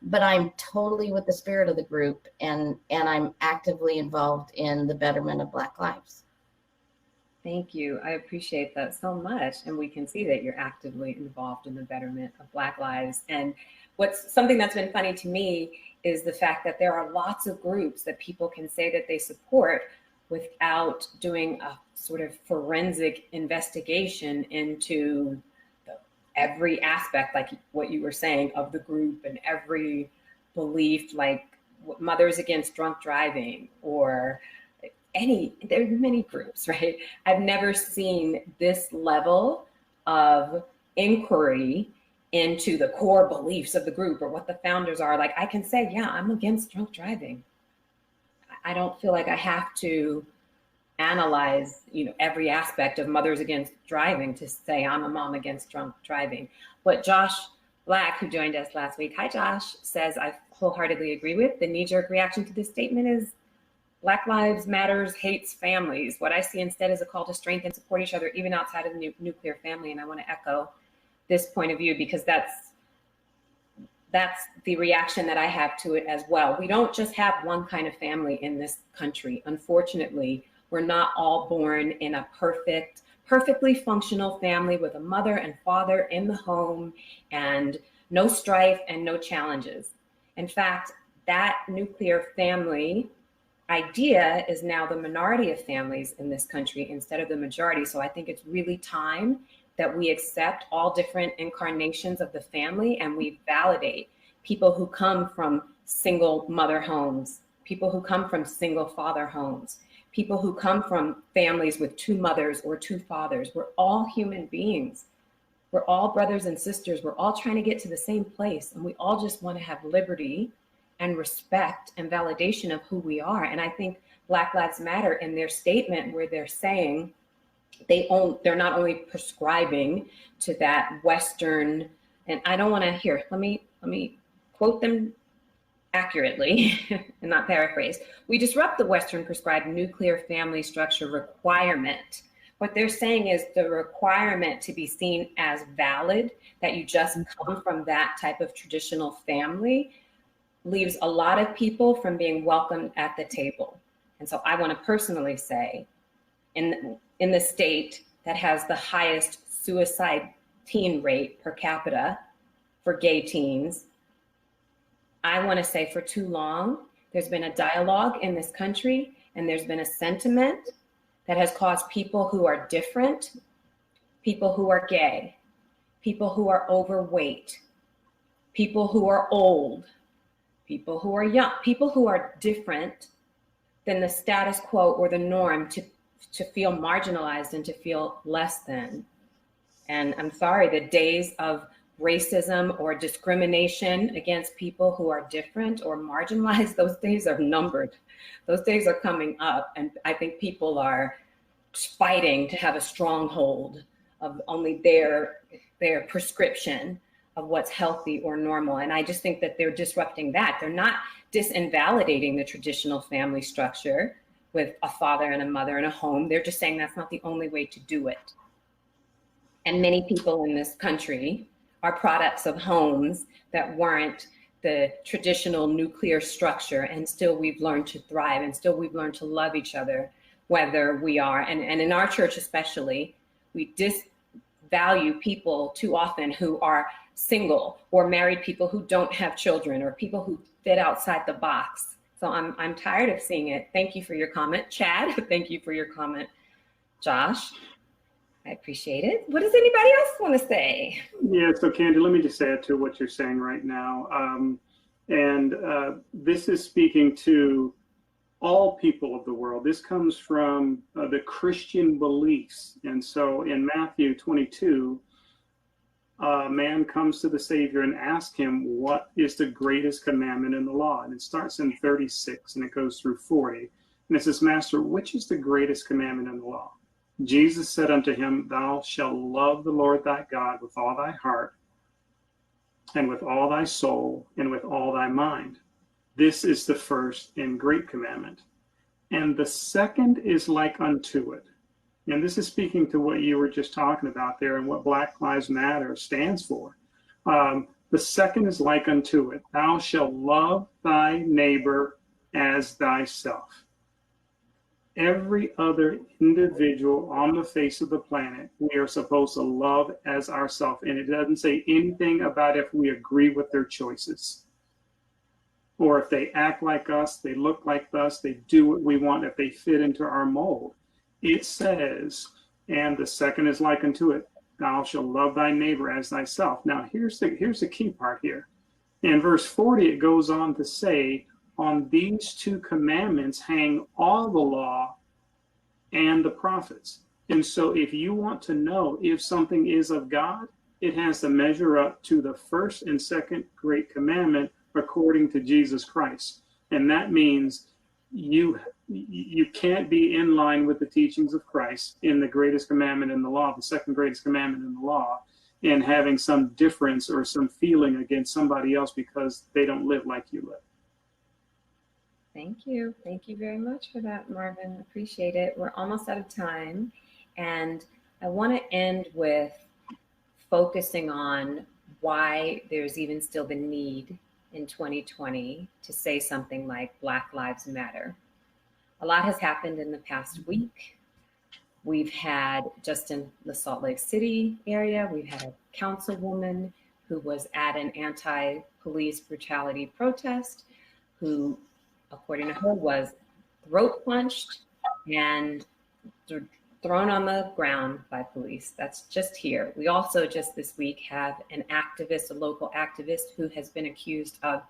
but I'm totally with the spirit of the group, and I'm actively involved in the betterment of Black lives. Thank you. I appreciate that so much. And we can see that you're actively involved in the betterment of Black lives. And what's something that's been funny to me is the fact that there are lots of groups that people can say that they support without doing a sort of forensic investigation into every aspect, like what you were saying, of the group, and every belief, like Mothers Against Drunk Driving, or there's many groups, right? I've never seen this level of inquiry into the core beliefs of the group or what the founders are. Like, I can say, yeah, I'm against drunk driving. I don't feel like I have to analyze, every aspect of Mothers Against Driving to say I'm a mom against drunk driving. What Josh Black, who joined us last week, hi Josh, says I wholeheartedly agree with. The knee-jerk reaction to this statement is Black Lives Matters hates families. What I see instead is a call to strengthen and support each other, even outside of the nuclear family. And I want to echo this point of view, because that's the reaction that I have to it as well. We don't just have one kind of family in this country. Unfortunately, we're not all born in a perfectly functional family with a mother and father in the home and no strife and no challenges. In fact, that nuclear family idea is now the minority of families in this country instead of the majority. So I think it's really time that we accept all different incarnations of the family, and we validate people who come from single mother homes, people who come from single father homes, people who come from families with two mothers or two fathers. We're all human beings. We're all brothers and sisters. We're all trying to get to the same place, and we all just want to have liberty and respect and validation of who we are. And I think Black Lives Matter, in their statement where they're saying they're not only prescribing to that Western, and I don't want to let me quote them accurately and not paraphrase. We disrupt the Western prescribed nuclear family structure requirement. What they're saying is the requirement to be seen as valid, that you just come from that type of traditional family, leaves a lot of people from being welcomed at the table. And so I want to personally say, in the state that has the highest suicide teen rate per capita for gay teens, I want to say for too long, there's been a dialogue in this country, and there's been a sentiment that has caused people who are different, people who are gay, people who are overweight, people who are old, people who are young, people who are different than the status quo or the norm to feel marginalized and to feel less than. And I'm sorry, the days of racism or discrimination against people who are different or marginalized, those days are numbered. Those days are coming up. And I think people are fighting to have a stronghold of only their prescription of what's healthy or normal. And I just think that they're disrupting that. They're not disinvalidating the traditional family structure with a father and a mother and a home. They're just saying that's not the only way to do it. And many people in this country are products of homes that weren't the traditional nuclear structure, and still we've learned to thrive, and still we've learned to love each other, whether we are, and in our church especially, we disvalue people too often who are single, or married people who don't have children, or people who fit outside the box. So I'm tired of seeing it. Thank you for your comment, Chad. Thank you for your comment, Josh. I appreciate it. What does anybody else want to say? Yeah, so Candy, let me just add to what you're saying right now. This is speaking to all people of the world. This comes from the Christian beliefs. And so in Matthew 22, a man comes to the Savior and asks him, what is the greatest commandment in the law? And it starts in 36 and it goes through 40. And it says, Master, which is the greatest commandment in the law? Jesus said unto him, Thou shalt love the Lord thy God with all thy heart, and with all thy soul, and with all thy mind. This is the first and great commandment. And the second is like unto it. And this is speaking to what you were just talking about there and what Black Lives Matter stands for. The second is like unto it. Thou shalt love thy neighbor as thyself. Every other individual on the face of the planet, we are supposed to love as ourselves. And it doesn't say anything about if we agree with their choices, or if they act like us, they look like us, they do what we want, if they fit into our mold. It says, and the second is like unto it, thou shalt love thy neighbor as thyself. Now, here's the key part here. In verse 40, it goes on to say, on these two commandments hang all the law and the prophets. And so if you want to know if something is of God, it has to measure up to the first and second great commandment according to Jesus Christ. And that means you can't be in line with the teachings of Christ in the greatest commandment in the law, the second greatest commandment in the law, and having some difference or some feeling against somebody else because they don't live like you live. Thank you. Thank you very much for that, Marvin. Appreciate it. We're almost out of time. And I want to end with focusing on why there's even still the need in 2020 to say something like Black Lives Matter. A lot has happened in the past week. We've had, just in the Salt Lake City area, we've had a councilwoman who was at an anti-police brutality protest who, according to her, was throat punched and thrown on the ground by police. That's just here. We also just this week have an activist, a local activist, who has been accused of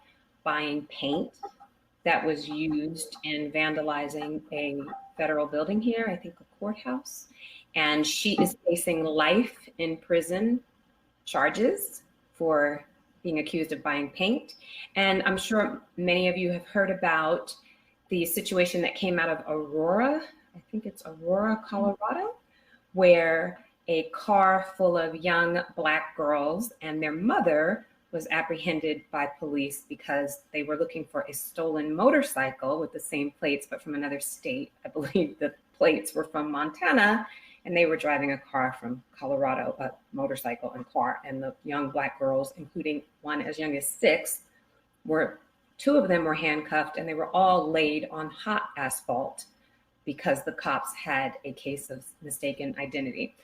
buying paint that was used in vandalizing a federal building here, I think a courthouse. And she is facing life in prison charges for being accused of buying paint. And I'm sure many of you have heard about the situation that came out of Aurora, I think it's Aurora, Colorado, where a car full of young Black girls and their mother was apprehended by police because they were looking for a stolen motorcycle with the same plates, but from another state. I believe the plates were from Montana, and they were driving a car from Colorado, a motorcycle and car. And the young Black girls, including one as young as 6, two of them were handcuffed, and they were all laid on hot asphalt because the cops had a case of mistaken identity.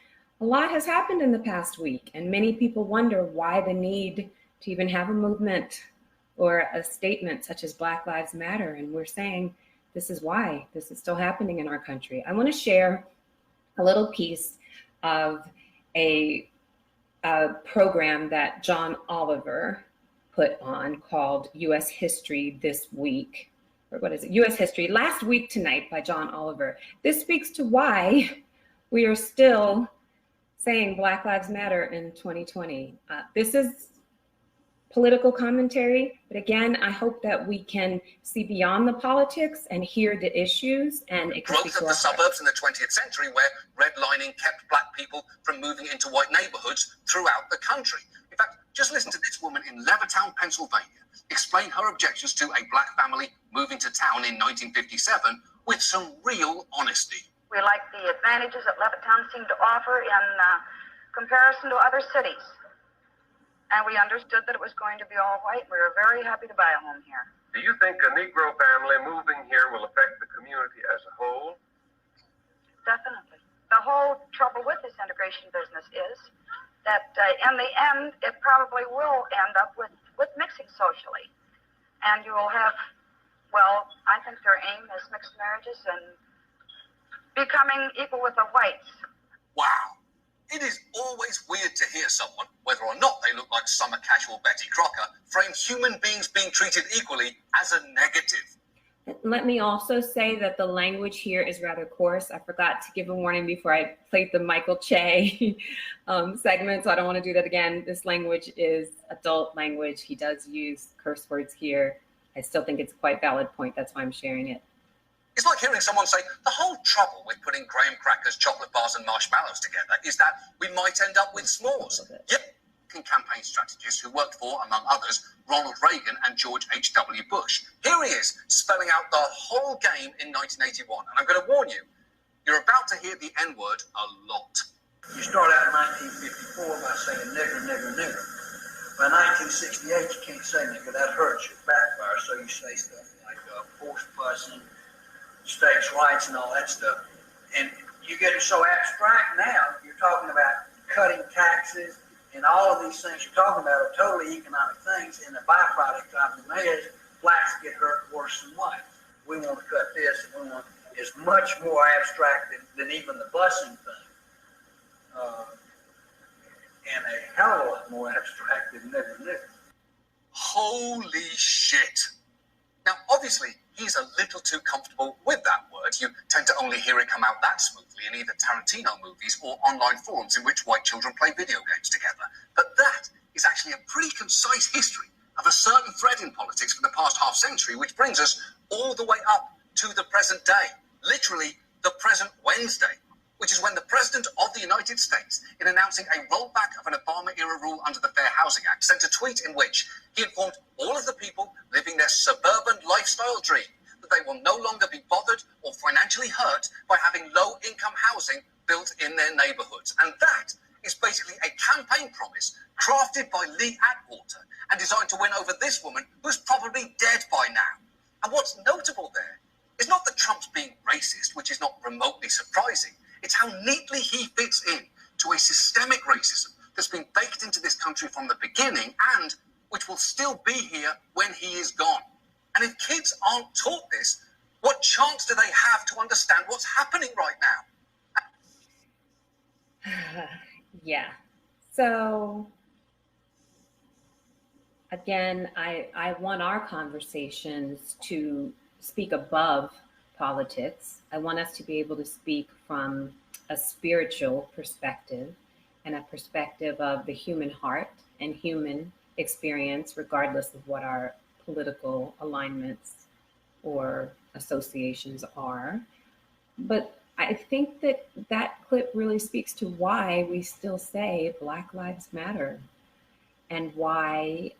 A lot has happened in the past week, and many people wonder why the need to even have a movement or a statement such as Black Lives Matter. And we're saying this is why this is still happening in our country. I want to share a little piece of a program that John Oliver put on called U.S. History This Week. Or what is it? U.S. History Last Week Tonight by John Oliver. This speaks to why we are still saying Black Lives Matter in 2020. This is political commentary, but again, I hope that we can see beyond the politics and hear the issues. And it can growth of the suburbs in the 20th century, where redlining kept Black people from moving into white neighborhoods throughout the country. In fact, just listen to this woman in Levittown, Pennsylvania, explain her objections to a Black family moving to town in 1957 with some real honesty. We like the advantages that Levittown seemed to offer in comparison to other cities. And we understood that it was going to be all white. We were very happy to buy a home here. Do you think a Negro family moving here will affect the community as a whole? Definitely. The whole trouble with this integration business is that in the end, it probably will end up with mixing socially. And you will have, well, I think their aim is mixed marriages and becoming equal with the whites. Wow. It is always weird to hear someone, whether or not they look like summer casual Betty Crocker, frame human beings being treated equally as a negative. Let me also say that the language here is rather coarse. I forgot to give a warning before I played the Michael Che segment, so I don't want to do that again. This language is adult language. He does use curse words here. I still think it's a quite valid point. That's why I'm sharing it. It's like hearing someone say, the whole trouble with putting graham crackers, chocolate bars and marshmallows together is that we might end up with s'mores. Yep. Campaign strategist who worked for, among others, Ronald Reagan and George H.W. Bush. Here he is, spelling out the whole game in 1981. And I'm going to warn you, you're about to hear the N-word a lot. You start out in 1954 by saying nigger, nigger, nigger. By 1968, you can't say nigger. That hurts you, backfire. So you say stuff like forced busing, states' rights, and all that stuff. And you get so abstract now, you're talking about cutting taxes, and all of these things you're talking about are totally economic things, and the byproduct of them is blacks get hurt worse than whites. We want to cut this, and we want is much more abstract than even the busing thing, and a hell of a lot more abstract than nigger nigger. Holy shit! Now, obviously, he's a little too comfortable with that word. You tend to only hear it come out that smoothly in either Tarantino movies or online forums in which white children play video games together. But that is actually a pretty concise history of a certain thread in politics for the past half century, which brings us all the way up to the present day, literally the present Wednesday, which is when the President of the United States, in announcing a rollback of an Obama-era rule under the Fair Housing Act, sent a tweet in which he informed all of the people living their suburban lifestyle dream that they will no longer be bothered or financially hurt by having low-income housing built in their neighborhoods. And that is basically a campaign promise crafted by Lee Atwater and designed to win over this woman who's probably dead by now. And what's notable there is not that Trump's being racist, which is not remotely surprising. It's how neatly he fits in to a systemic racism that's been baked into this country from the beginning and which will still be here when he is gone. And if kids aren't taught this, what chance do they have to understand what's happening right now? Yeah. So again, I want our conversations to speak above politics. I want us to be able to speak from a spiritual perspective and a perspective of the human heart and human experience, regardless of what our political alignments or associations are. But I think that that clip really speaks to why we still say Black Lives Matter and why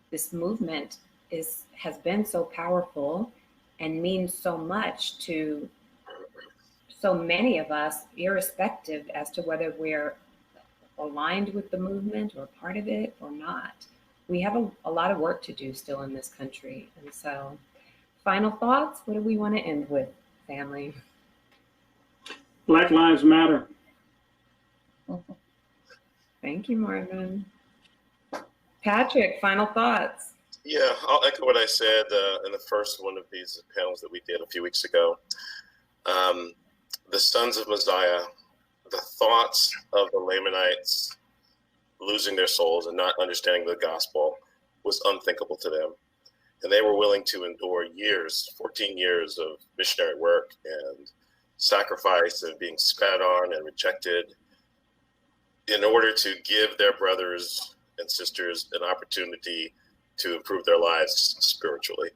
this movement has been so powerful and means so much to so many of us, irrespective as to whether we're aligned with the movement or part of it or not. We have a lot of work to do still in this country. And so, final thoughts, what do we want to end with, family? Black Lives Matter. Thank you, Marvin. Patrick, final thoughts. Yeah, I'll echo what I said in the first one of these panels that we did a few weeks ago. The Sons of Messiah, the thoughts of the Lamanites losing their souls and not understanding the gospel was unthinkable to them. And they were willing to endure years, 14 years of missionary work and sacrifice and being spat on and rejected in order to give their brothers and sisters an opportunity to improve their lives spiritually.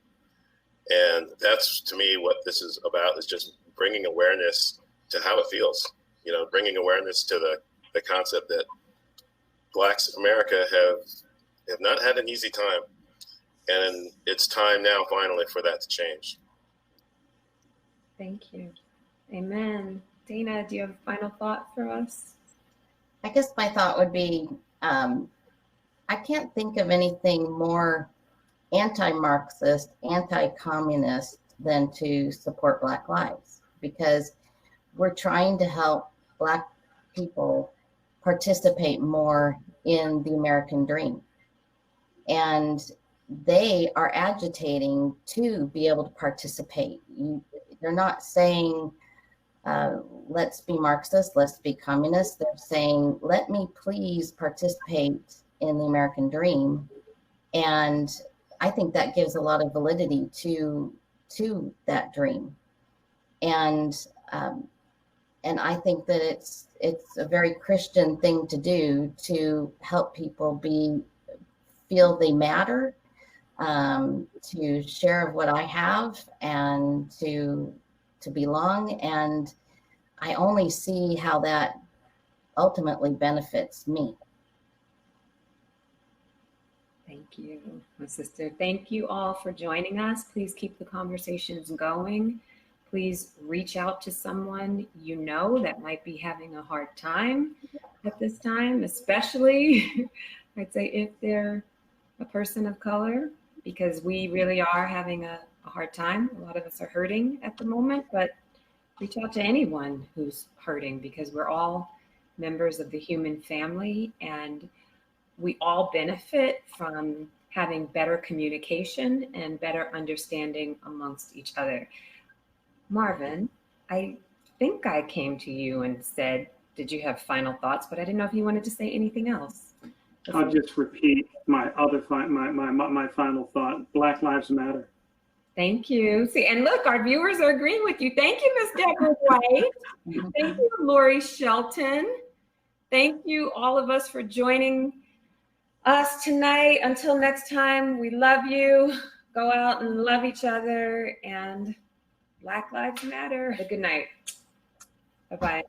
And that's, to me, what this is about, is just bringing awareness to how it feels, bringing awareness to the concept that Blacks in America have not had an easy time. And it's time now, finally, for that to change. Thank you. Amen. Dana, do you have a final thought for us? I guess my thought would be, I can't think of anything more anti-Marxist, anti-communist than to support Black lives, because we're trying to help Black people participate more in the American dream. And they are agitating to be able to participate. They're not saying, let's be Marxist, let's be communist. They're saying, let me please participate in the American dream. And I think that gives a lot of validity to to that dream. And I think that it's a very Christian thing to do, to help people feel they matter, to share what I have, and to belong. And I only see how that ultimately benefits me. Thank you, my sister. Thank you all for joining us. Please keep the conversations going. Please reach out to someone you know that might be having a hard time at this time, especially I'd say if they're a person of color, because we really are having a hard time. A lot of us are hurting at the moment, but reach out to anyone who's hurting, because we're all members of the human family, and we all benefit from having better communication and better understanding amongst each other. Marvin, I think I came to you and said, did you have final thoughts? But I didn't know if you wanted to say anything else. I'll just repeat my my final thought. Black Lives Matter. Thank you. See, and look, our viewers are agreeing with you. Thank you, Ms. Deborah White. Thank you, Lori Shelton. Thank you, all of us, for joining us tonight. Until next time, we love you. Go out and love each other, and Black Lives Matter. Good night. Bye-bye.